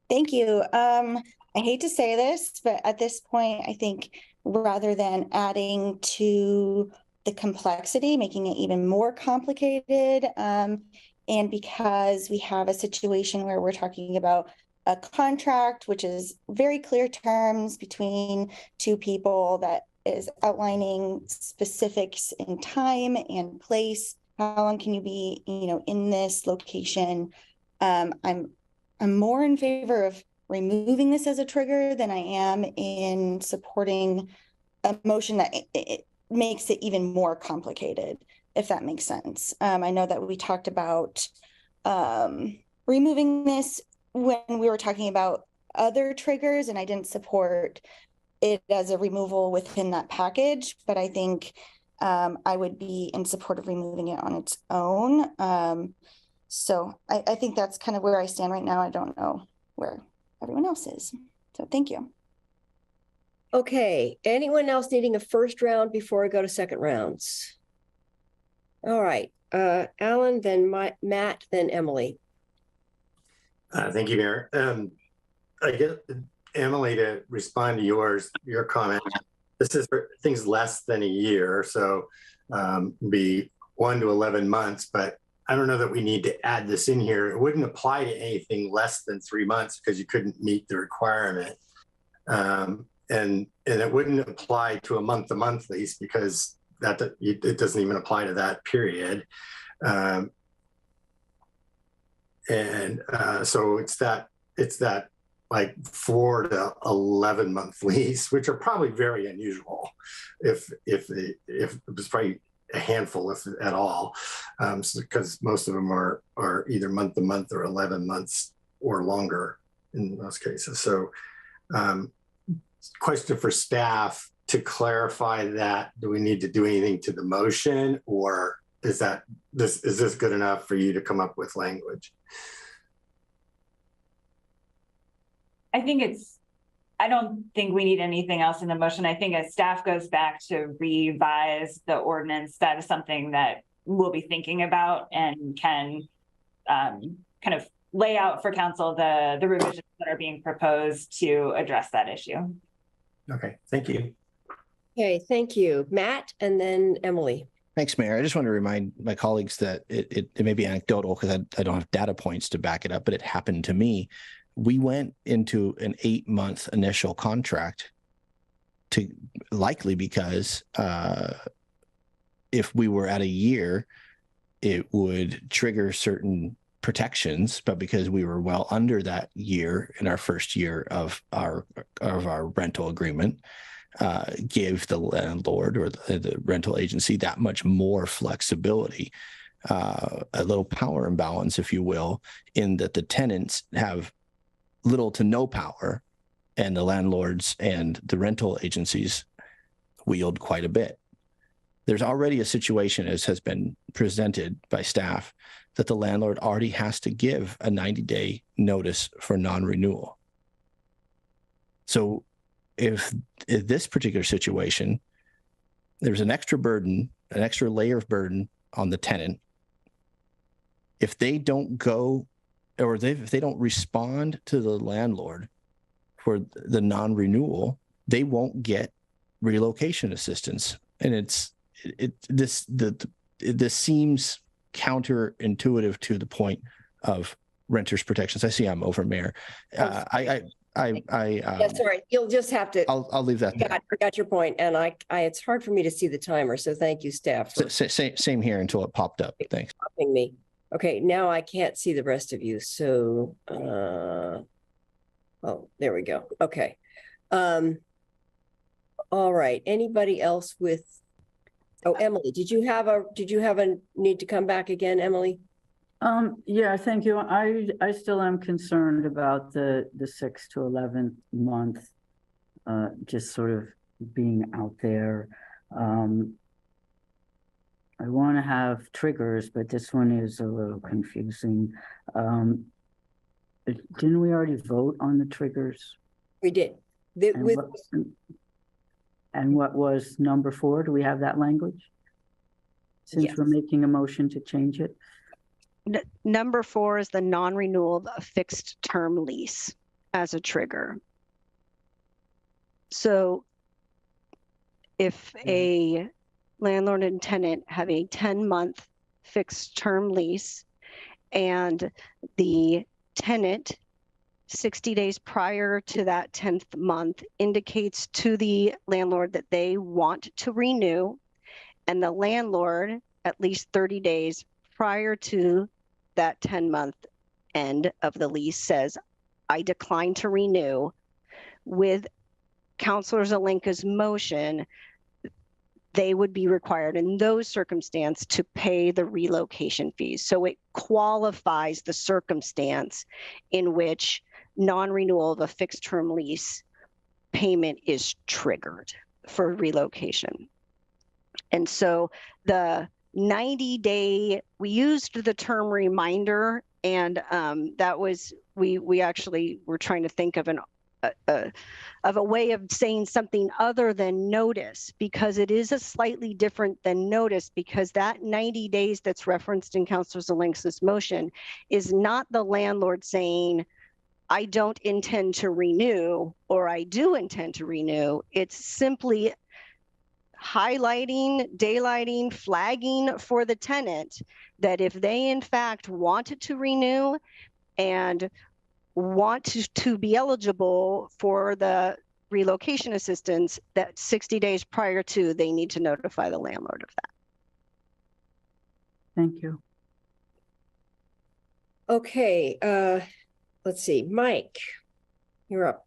Thank you. I hate to say this, but at this point, I think rather than adding to the complexity, making it even more complicated, and because we have a situation where we're talking about a contract, which is very clear terms between two people that is outlining specifics in time and place. How long can you be, in this location? I'm more in favor of removing this as a trigger than I am in supporting a motion that it makes it even more complicated, if that makes sense. I know that we talked about removing this when we were talking about other triggers, and I didn't support it as a removal within that package, but I think I would be in support of removing it on its own. So I think that's kind of where I stand right now. I don't know where everyone else is. So thank you. Okay, anyone else needing a first round before I go to second rounds? All right, Alan, then Matt, then Emily. Thank you, Mayor. I get Emily to respond to your comment. This is for things less than a year, so be 1 to 11 months, but I don't know that we need to add this in here. It wouldn't apply to anything less than 3 months because you couldn't meet the requirement. And it wouldn't apply to a month-to-month lease because it doesn't even apply to that period. So it's that like 4 to 11 month lease, which are probably very unusual if it was probably a handful, if at all, because most of them are either month to month or 11 months or longer in most cases. So question for staff to clarify that, do we need to do anything to the motion, or is this good enough for you to come up with language? I don't think we need anything else in the motion. I think as staff goes back to revise the ordinance, that is something that we'll be thinking about and can kind of lay out for council the revisions that are being proposed to address that issue. Okay, thank you. Okay, thank you. Matt, and then Emily. Thanks, Mayor. I just want to remind my colleagues that it may be anecdotal because I don't have data points to back it up, but it happened to me. We went into an 8-month initial contract likely because if we were at a year, it would trigger certain protections, but because we were well under that year in our first year of our rental agreement, give the landlord or the rental agency that much more flexibility, a little power imbalance, if you will, in that the tenants have little to no power and the landlords and the rental agencies wield quite a bit. There's already a situation, as has been presented by staff, that the landlord already has to give a 90-day notice for non-renewal. So if in this particular situation, there's an extra burden, an extra layer of burden on the tenant, if they don't go or if they don't respond to the landlord for the non-renewal, they won't get relocation assistance. And this seems counterintuitive to the point of renters protections. I see I'm over, Mayor. That's all right. You'll just have to. I'll leave that there. I got your point, and I it's hard for me to see the timer, so thank you, staff. For Same here until it popped up. Thanks. Stopping me. Okay, now I can't see the rest of you. So, oh, there we go. Okay. All right. Anybody else with? Oh, Emily, did you have a need to come back again, Emily? Yeah, thank you. I still am concerned about the 6 to 11 month, just sort of being out there. I want to have triggers, but this one is a little confusing. Didn't we already vote on the triggers? We did. And what was number 4? Do we have that language? Since Yes. we're making a motion to change it. Number 4 is the non-renewal of a fixed term lease as a trigger. So if a landlord and tenant have a 10-month fixed term lease and the tenant 60 days prior to that 10th month indicates to the landlord that they want to renew, and the landlord at least 30 days prior to that 10-month end of the lease says, I decline to renew, with Councilor Zelenka's motion, they would be required in those circumstances to pay the relocation fees. So it qualifies the circumstance in which non-renewal of a fixed term lease payment is triggered for relocation. And so the 90-day, we used the term reminder, and that was, we actually were trying to think of a way of saying something other than notice, because it is a slightly different than notice, because that 90 days that's referenced in Councilor Zelenka's motion is not the landlord saying, I don't intend to renew, or I do intend to renew. It's simply highlighting, daylighting, flagging for the tenant that if they in fact wanted to renew and want to be eligible for the relocation assistance, that 60 days prior to, they need to notify the landlord of that. Thank you. Okay, let's see, Mike, you're up.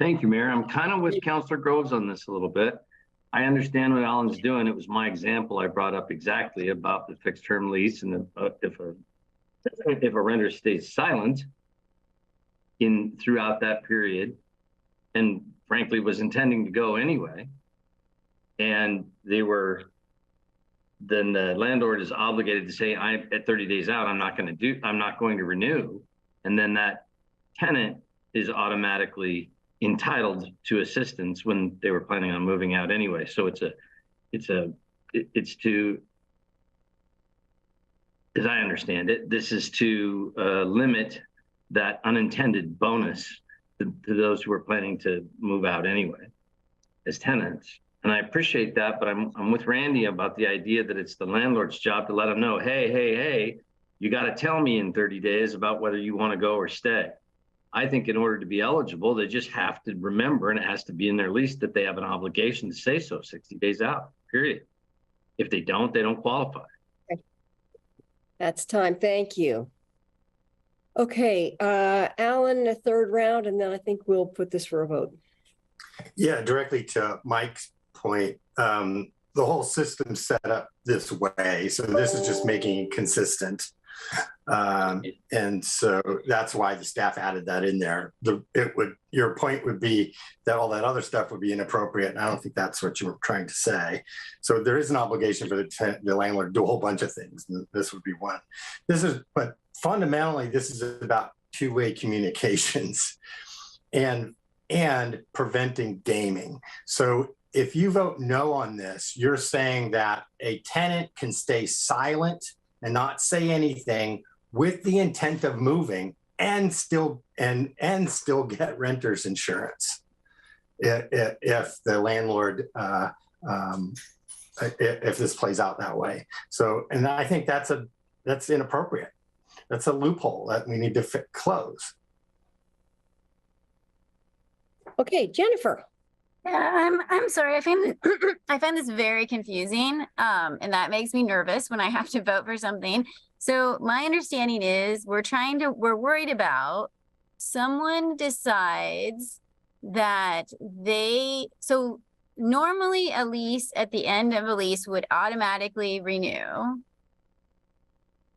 Thank you, Mayor. I'm kind of with Councilor Groves on this a little bit. I understand what Alan's doing. It was my example I brought up exactly about the fixed term lease, and if a renter stays silent throughout that period, and frankly was intending to go anyway, and then the landlord is obligated to say, at 30 days out, I'm not going to renew, and then that tenant is automatically entitled to assistance when they were planning on moving out anyway. So it's to, as I understand it, this is to limit that unintended bonus to those who are planning to move out anyway as tenants. And I appreciate that, but I'm with Randy about the idea that it's the landlord's job to let them know, hey, you got to tell me in 30 days about whether you want to go or stay. I think in order to be eligible, they just have to remember, and it has to be in their lease, that they have an obligation to say so 60 days out, period. If they don't qualify. That's time. Thank you. Okay, Alan, a third round, and then I think we'll put this for a vote. Yeah, directly to Mike's point, the whole system's set up this way. So this is just making it consistent. And so that's why the staff added that in there. Your point would be that all that other stuff would be inappropriate. And I don't think that's what you were trying to say. So there is an obligation for the landlord to do a whole bunch of things. And this would be one. But fundamentally, this is about two-way communications and preventing gaming. So if you vote no on this, you're saying that a tenant can stay silent and not say anything with the intent of moving and still get renter's insurance if the landlord if this plays out that way. So, and I think that's inappropriate. That's a loophole that we need to close. Okay, Jennifer. Yeah, I'm sorry. I find this very confusing, and that makes me nervous when I have to vote for something. So my understanding is we're worried about someone decides that so normally a lease at the end of a lease would automatically renew.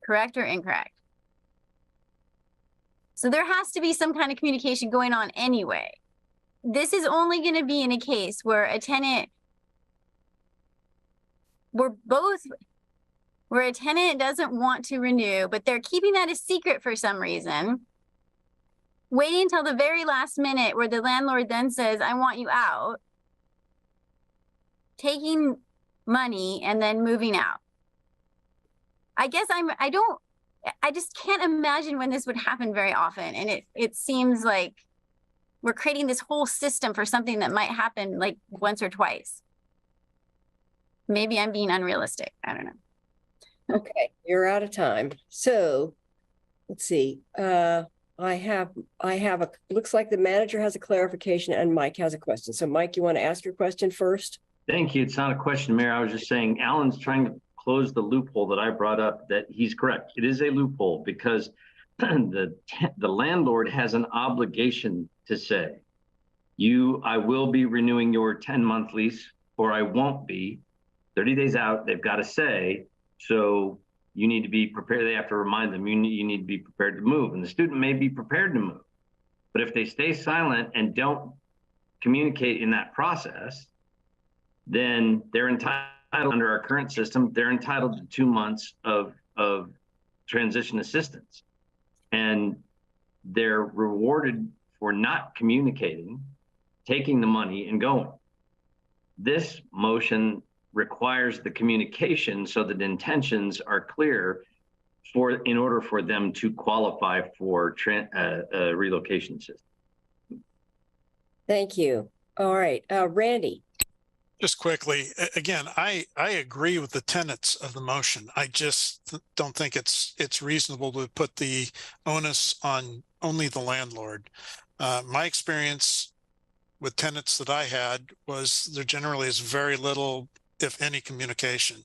Correct or incorrect? So there has to be some kind of communication going on anyway. This is only going to be in a case where a tenant, where a tenant doesn't want to renew, but they're keeping that a secret for some reason, waiting until the very last minute where the landlord then says, I want you out, taking money and then moving out. I guess I just can't imagine when this would happen very often. And it seems like we're creating this whole system for something that might happen like once or twice. Maybe I'm being unrealistic. I don't know. Okay, you're out of time. So let's see. Looks like the manager has a clarification and Mike has a question. So Mike, you want to ask your question first? Thank you. It's not a question, Mayor. I was just saying Alan's trying to close the loophole that I brought up, that he's correct. It is a loophole because the landlord has an obligation to say, I will be renewing your 10-month lease or I won't be. 30 days out, they've got to say, so you need to be prepared. They have to remind them, you need to be prepared to move. And the student may be prepared to move. But if they stay silent and don't communicate in that process, then they're entitled, under our current system, they're entitled to 2 months of transition assistance. And they're rewarded for not communicating, taking the money and going. This motion requires the communication so that intentions are clear in order for them to qualify for a relocation system. Thank you. All right, Randy. Just quickly, again, I agree with the tenets of the motion. I just don't think it's reasonable to put the onus on only the landlord. My experience with tenants that I had was there generally is very little, if any, communication,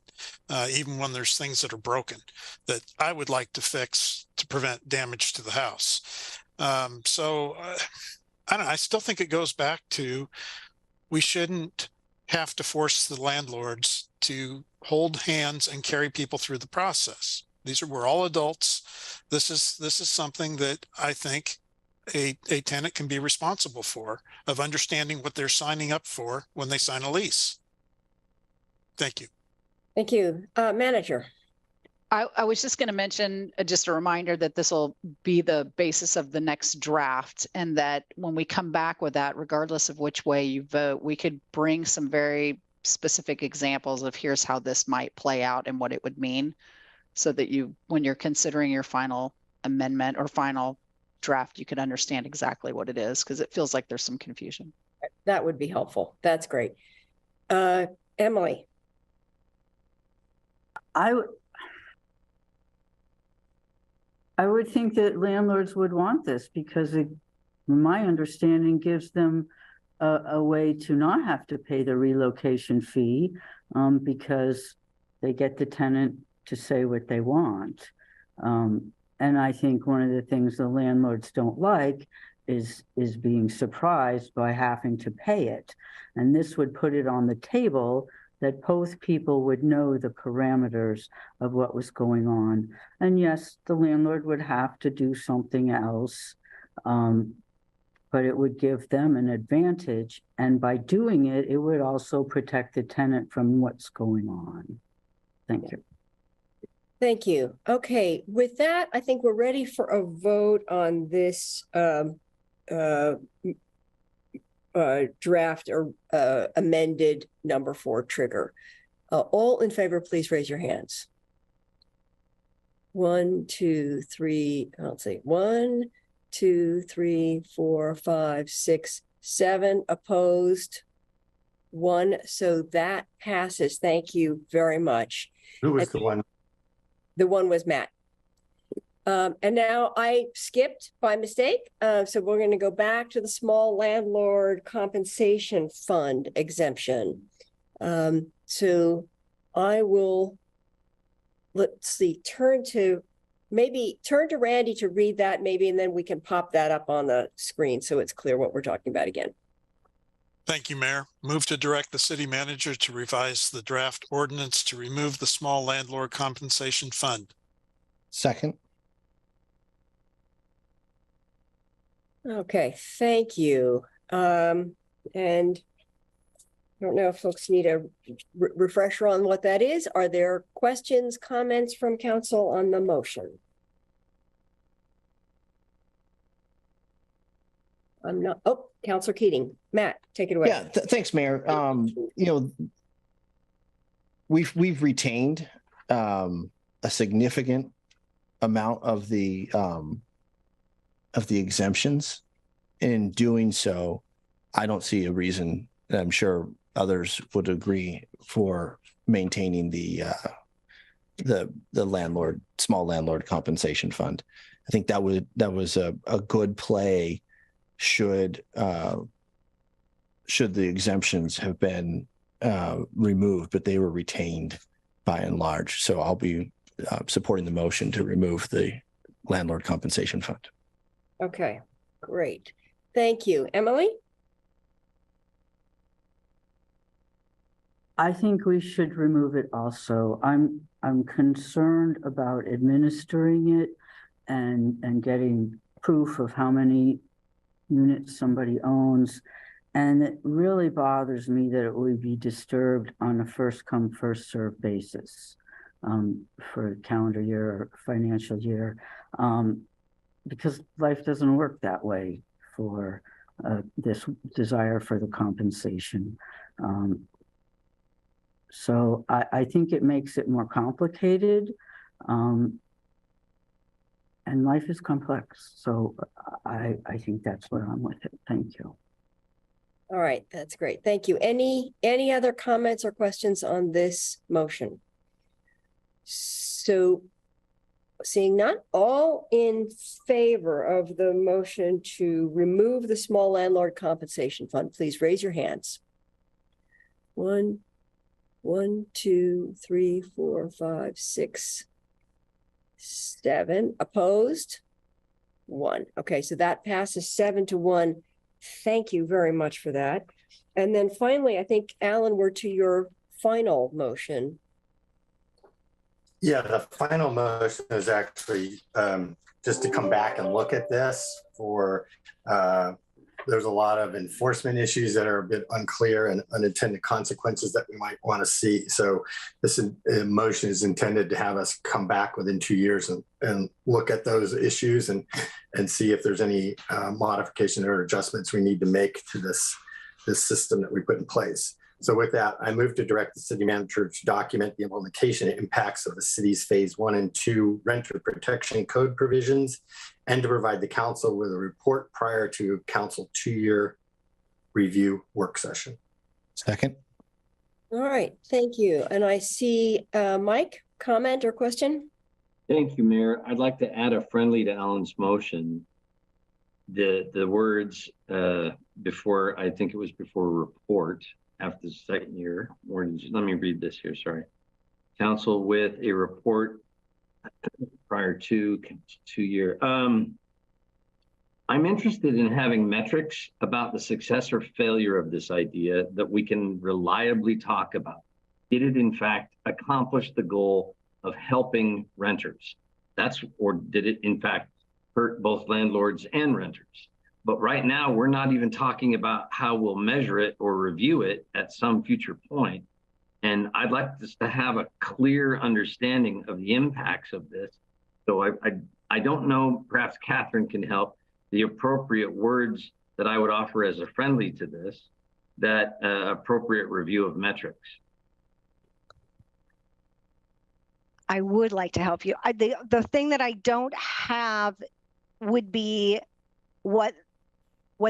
even when there's things that are broken that I would like to fix to prevent damage to the house. I don't know, I still think it goes back to we shouldn't have to force the landlords to hold hands and carry people through the process. We're all adults. This is something that I think a tenant can be responsible for, of understanding what they're signing up for when they sign a lease. Thank you. Thank you. Manager. I was just going to mention, just a reminder that this will be the basis of the next draft, and that when we come back with that, regardless of which way you vote, we could bring some very specific examples of here's how this might play out and what it would mean, so that when you're considering your final amendment or final draft, you could understand exactly what it is, because it feels like there's some confusion. That would be helpful. That's great. Emily. I would think that landlords would want this because my understanding, gives them a way to not have to pay the relocation fee because they get the tenant to say what they want. And I think one of the things the landlords don't like is being surprised by having to pay it. And this would put it on the table that both people would know the parameters of what was going on. And yes, the landlord would have to do something else, but it would give them an advantage. And by doing it, it would also protect the tenant from what's going on. Thank you. Thank you. Okay, with that, I think we're ready for a vote on this draft or amended number 4 trigger. All in favor, please raise your hands. 1, 2, 3, let's see, 1, 2, 3, 4, 5, 6, 7 opposed. 1, so that passes. Thank you very much. Who was the one? The one was Matt. And now I skipped by mistake. So we're going to go back to the small landlord compensation fund exemption. So I will, let's see, turn to Randy to read that maybe, and then we can pop that up on the screen so it's clear what we're talking about again. Thank you, Mayor. Move to direct the city manager to revise the draft ordinance to remove the small landlord compensation fund. Second. Okay, thank you. And I don't know if folks need a refresher on what that is. Are there questions, comments from council on the motion? I'm not, oh, Councilor Keating. Matt, take it away. Yeah, thanks, Mayor. You know, we've retained a significant amount of the exemptions. In doing so, I don't see a reason, and I'm sure others would agree, for maintaining the small landlord compensation fund. I think that was a good play should the exemptions have been removed, but they were retained by and large. So I'll be supporting the motion to remove the landlord compensation fund. Okay, great. Thank you. Emily? I think we should remove it also. I'm concerned about administering it and getting proof of how many units somebody owns. And it really bothers me that it would be disturbed on a first come, first served basis for a calendar year or financial year, because life doesn't work that way for this desire for the compensation. So I think it makes it more complicated. And life is complex. So I think that's where I'm with it. Thank you. All right, that's great. Thank you. Any other comments or questions on this motion? So seeing none, all in favor of the motion to remove the small landlord compensation fund, please raise your hands. 1, 2, 3, 4, 5, 6, 7. Opposed? 1. Okay, so that passes 7-1. Thank you very much for that. And then finally, I think, Alan, we're to your final motion. Yeah, the final motion is actually just to come back and look at this for, there's a lot of enforcement issues that are a bit unclear and unintended consequences that we might want to see. So this motion is intended to have us come back within 2 years and look at those issues and see if there's any modification or adjustments we need to make to this system that we put in place. So with that, I move to direct the city manager to document the implementation impacts of the city's phase 1 and 2 renter protection code provisions, and to provide the council with a report prior to council 2-year review work session. Second. All right, thank you. And I see Mike, comment or question? Thank you, Mayor. I'd like to add a friendly to Alan's motion. the words before, I think it was before report after the second year, or let me read this here, sorry. Council with a report prior to 2 year. I'm interested in having metrics about the success or failure of this idea that we can reliably talk about. Did it in fact accomplish the goal of helping renters? Or did it in fact hurt both landlords and renters? But right now we're not even talking about how we'll measure it or review it at some future point. And I'd like us to have a clear understanding of the impacts of this. So I don't know, perhaps Catherine can help, the appropriate words that I would offer as a friendly to this, that appropriate review of metrics. I would like to help you. The thing that I don't have would be what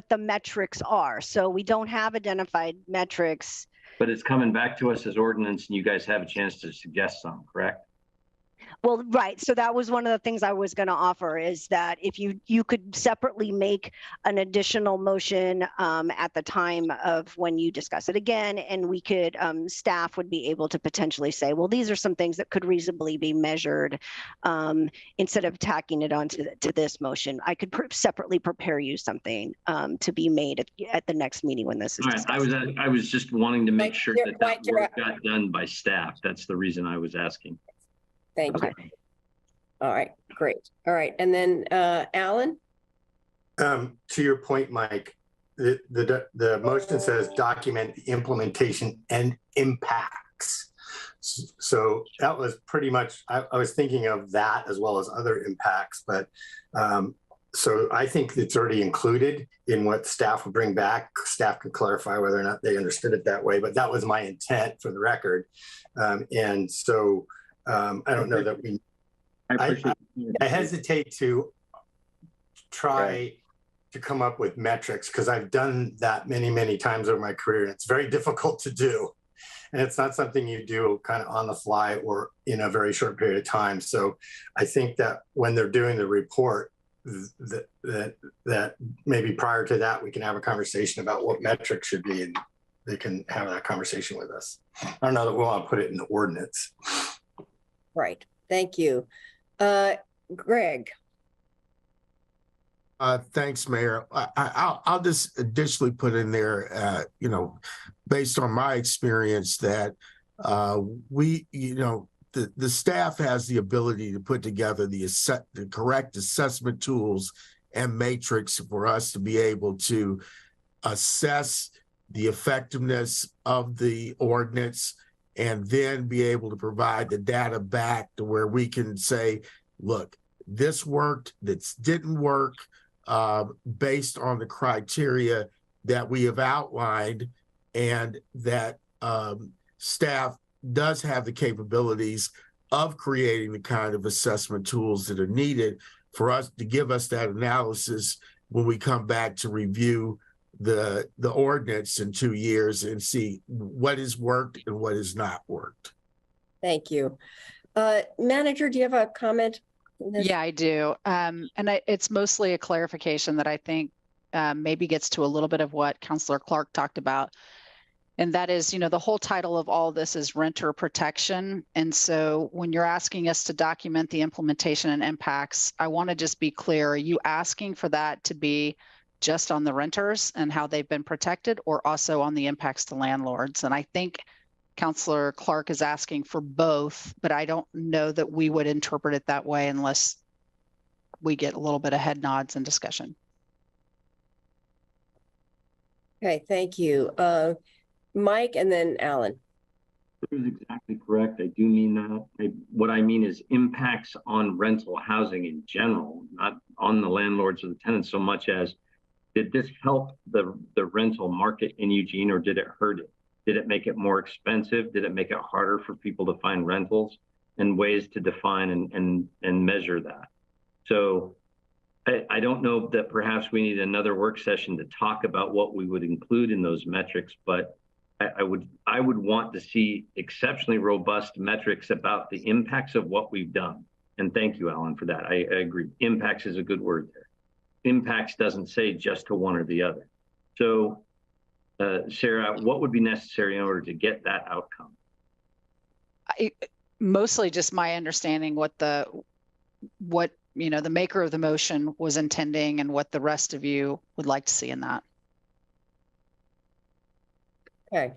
the metrics are. So we don't have identified metrics. But it's coming back to us as ordinance and you guys have a chance to suggest some, correct? Well, right. So that was one of the things I was going to offer, is that if you could separately make an additional motion at the time of when you discuss it again, and we could, staff would be able to potentially say, well, these are some things that could reasonably be measured, instead of tacking it onto to this motion. I could separately prepare you something to be made at the next meeting when this is discussed. I was just wanting to make sure that work got done by staff. That's the reason I was asking. Thank you. All right, great. All right, and then Alan? To your point, Mike, the motion says document the implementation and impacts. So that was pretty much, I was thinking of that as well as other impacts, but so I think it's already included in what staff will bring back. Staff can clarify whether or not they understood it that way, but that was my intent for the record. And so I don't know that we, I hesitate to try to come up with metrics because I've done that many, many times over my career, and it's very difficult to do. And it's not something you do kind of on the fly or in a very short period of time. So I think that when they're doing the report, that maybe prior to that, we can have a conversation about what metrics should be, and they can have that conversation with us. I don't know that we'll want to put it in the ordinance. Right. Thank you. Greg. Thanks, Mayor. I'll just additionally put in there, based on my experience that the staff has the ability to put together the correct assessment tools and matrix for us to be able to assess the effectiveness of the ordinance, and then be able to provide the data back to where we can say, look, this worked, this didn't work, based on the criteria that we have outlined, and that staff does have the capabilities of creating the kind of assessment tools that are needed for us to give us that analysis when we come back to review the ordinance in 2 years and see what has worked and what has not worked. Thank you. Manager, do you have a comment? Yeah, I do. It's mostly a clarification that I think maybe gets to a little bit of what Councilor Clark talked about. And that is, the whole title of all this is renter protection. And so when you're asking us to document the implementation and impacts, I want to just be clear, are you asking for that to be just on the renters and how they've been protected, or also on the impacts to landlords? And I think Councilor Clark is asking for both, but I don't know that we would interpret it that way unless we get a little bit of head nods and discussion. Okay, thank you. Mike and then Alan. That is exactly correct. I do mean that. What I mean is impacts on rental housing in general, not on the landlords or the tenants so much as, did this help the rental market in Eugene, or did it hurt it? Did it make it more expensive? Did it make it harder for people to find rentals? And ways to define and measure that. So I don't know that perhaps we need another work session to talk about what we would include in those metrics, but I would want to see exceptionally robust metrics about the impacts of what we've done. And thank you, Alan, for that. I agree. Impacts is a good word there. impacts doesn't say just to one or the other. So, Sarah, what would be necessary in order to get that outcome? Mostly just my understanding what the maker of the motion was intending and what the rest of you would like to see in that. Okay.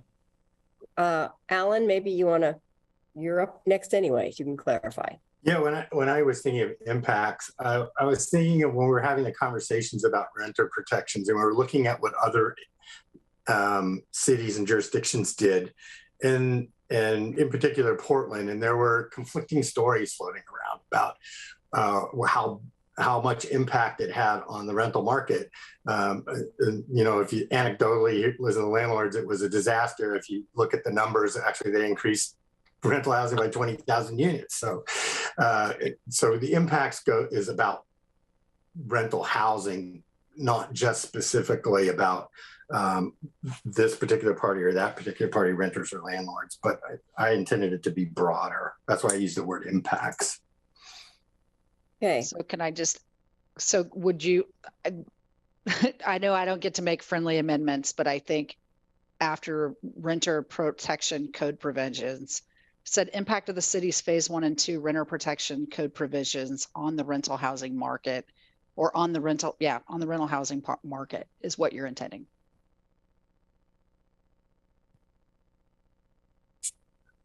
Alan, maybe you're up next anyway, so you can clarify. Yeah, when I was thinking of impacts, I was thinking of when we were having the conversations about renter protections and we were looking at what other cities and jurisdictions did, and in particular Portland, and there were conflicting stories floating around about how much impact it had on the rental market. If you anecdotally listen to the landlords, it was a disaster. If you look at the numbers, actually they increased rental housing by 20,000 units. So the impacts is about rental housing, not just specifically about this particular party or that particular party, renters or landlords, but I intended it to be broader. That's why I used the word impacts. Okay. So would you, I know I don't get to make friendly amendments, but I think after renter protection code provisions, said impact of the city's phase 1 and 2 renter protection code provisions on the rental housing market, or on the rental housing market is what you're intending.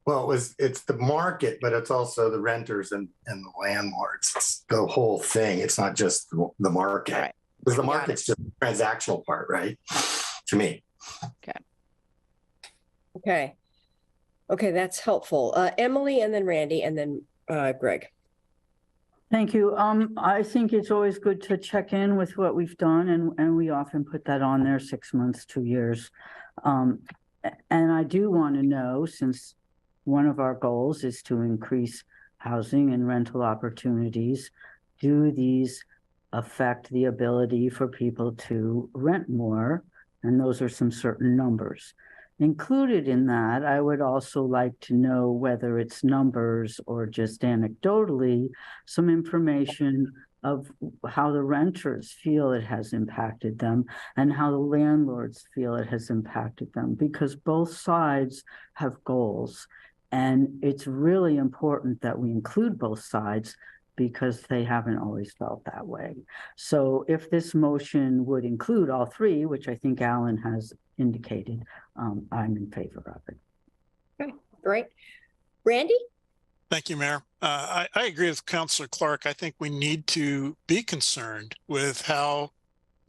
Well, it's the market, but it's also the renters and the landlords. It's the whole thing. It's not just the market. Right. Because the market's just the transactional part, right? To me. Okay, that's helpful. Emily, and then Randy, and then Greg. Thank you. I think it's always good to check in with what we've done, and we often put that on there 6 months, 2 years. And I do want to know, since one of our goals is to increase housing and rental opportunities, do these affect the ability for people to rent more? And those are some certain numbers. Included in that, I would also like to know whether it's numbers or just anecdotally, some information of how the renters feel it has impacted them and how the landlords feel it has impacted them, because both sides have goals. And it's really important that we include both sides because they haven't always felt that way. So if this motion would include all three, which I think Alan has indicated, I'm in favor of it. Okay, great. Randy? Thank you, Mayor. I agree with Councilor Clark. I think we need to be concerned with how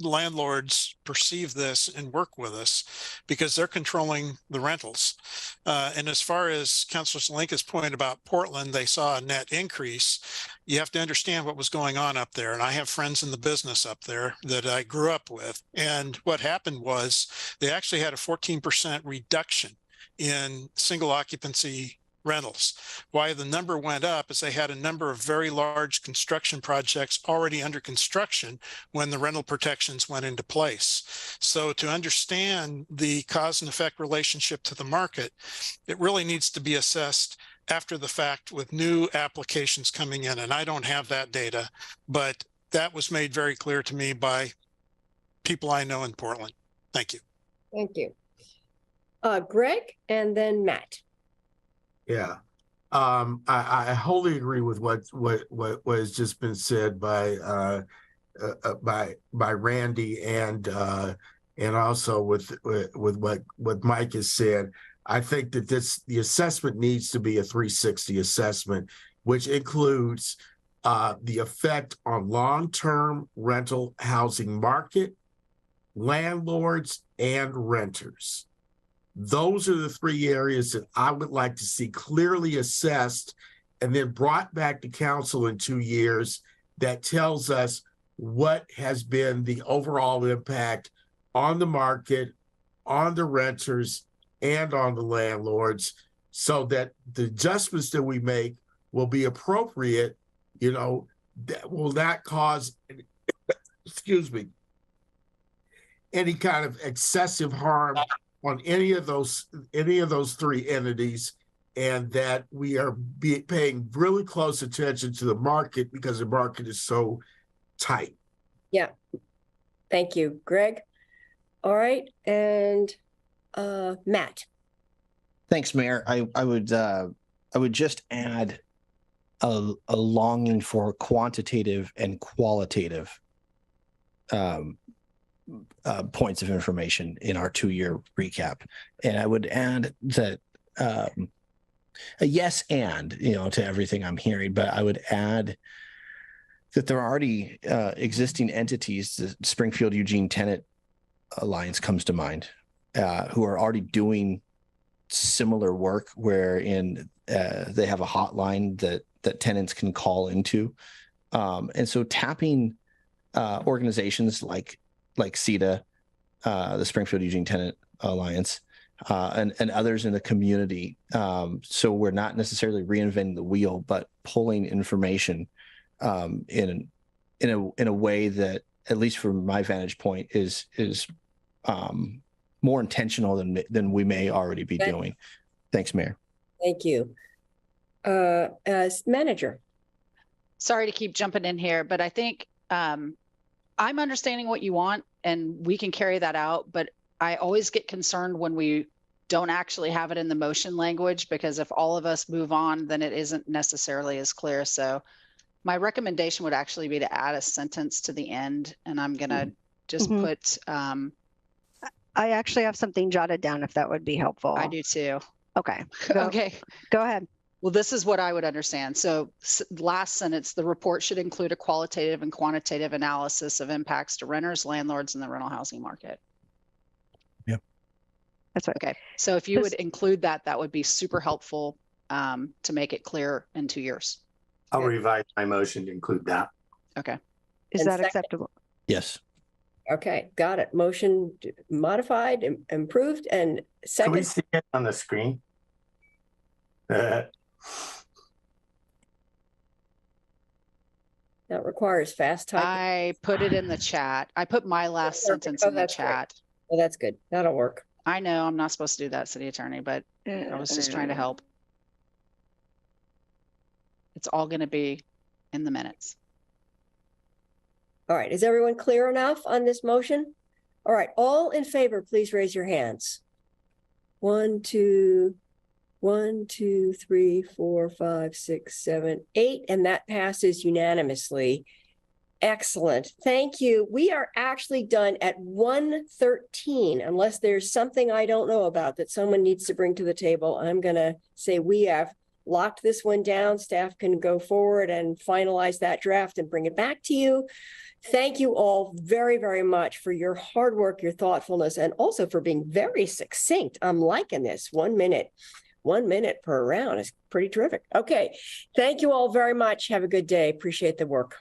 landlords perceive this and work with us, because they're controlling the rentals. And as far as Councilor Zelenka's point about Portland, they saw a net increase. You have to understand what was going on up there. And I have friends in the business up there that I grew up with. And what happened was they actually had a 14% reduction in single occupancy rentals. Why the number went up is they had a number of very large construction projects already under construction when the rental protections went into place. So to understand the cause and effect relationship to the market, it really needs to be assessed after the fact with new applications coming in. And I don't have that data, but that was made very clear to me by people I know in Portland. Thank you. Thank you. Greg, and then Matt. Yeah, I wholly agree with what has just been said by Randy and also with what Mike has said. I think that the assessment needs to be a 360 assessment, which includes the effect on long-term rental housing market, landlords, and renters. Those are the three areas that I would like to see clearly assessed and then brought back to council in 2 years that tells us what has been the overall impact on the market, on the renters, and on the landlords, so that the adjustments that we make will be appropriate, that will not cause, excuse me, any kind of excessive harm on any of those three entities, and that we are paying really close attention to the market because the market is so tight. Yeah, Thank you, Greg. All right, and Matt. Thanks, Mayor. I would just add a longing for quantitative and qualitative points of information in our 2-year recap. And I would add that a yes and, to everything I'm hearing, but I would add that there are already existing entities, the Springfield Eugene Tenant Alliance comes to mind, who are already doing similar work wherein they have a hotline that tenants can call into. And so tapping organizations like CETA, the Springfield Eugene Tenant Alliance, and others in the community. So we're not necessarily reinventing the wheel, but pulling information in a way that, at least from my vantage point, is more intentional than we may already be doing. Thanks, Mayor. Thank you. As manager. Sorry to keep jumping in here, but I think I'm understanding what you want and we can carry that out, but I always get concerned when we don't actually have it in the motion language, because if all of us move on, then it isn't necessarily as clear. So my recommendation would actually be to add a sentence to the end, and I'm going to just put. I actually have something jotted down if that would be helpful. I do too. Okay. Okay. Go ahead. Well, this is what I would understand. So last sentence, the report should include a qualitative and quantitative analysis of impacts to renters, landlords, and the rental housing market. Yep. That's right. Okay. So if you would include that, that would be super helpful to make it clear in 2 years. I'll revise my motion to include that. Okay. Is that acceptable? Yes. Okay, got it. Motion modified, improved, and second. Can we see it on the screen? That requires fast typing. I put it in the chat. I put my last sentence in the chat. Well, that's good. That'll work. I know I'm not supposed to do that, city attorney, but I was just trying to help. It's all going to be in the minutes. All right, is everyone clear enough on this motion? All right, all in favor, please raise your hands. 1, 2, 3, 4, 5, 6, 7, 8, and that passes unanimously. Excellent. Thank you. We are actually done at 1:13, unless there's something I don't know about that someone needs to bring to the table. I'm going to say we have locked this one down. Staff can go forward and finalize that draft and bring it back to you. Thank you all very, very much for your hard work, your thoughtfulness, and also for being very succinct. I'm liking this. 1 minute. 1 minute per round is pretty terrific. Okay. Thank you all very much. Have a good day. Appreciate the work.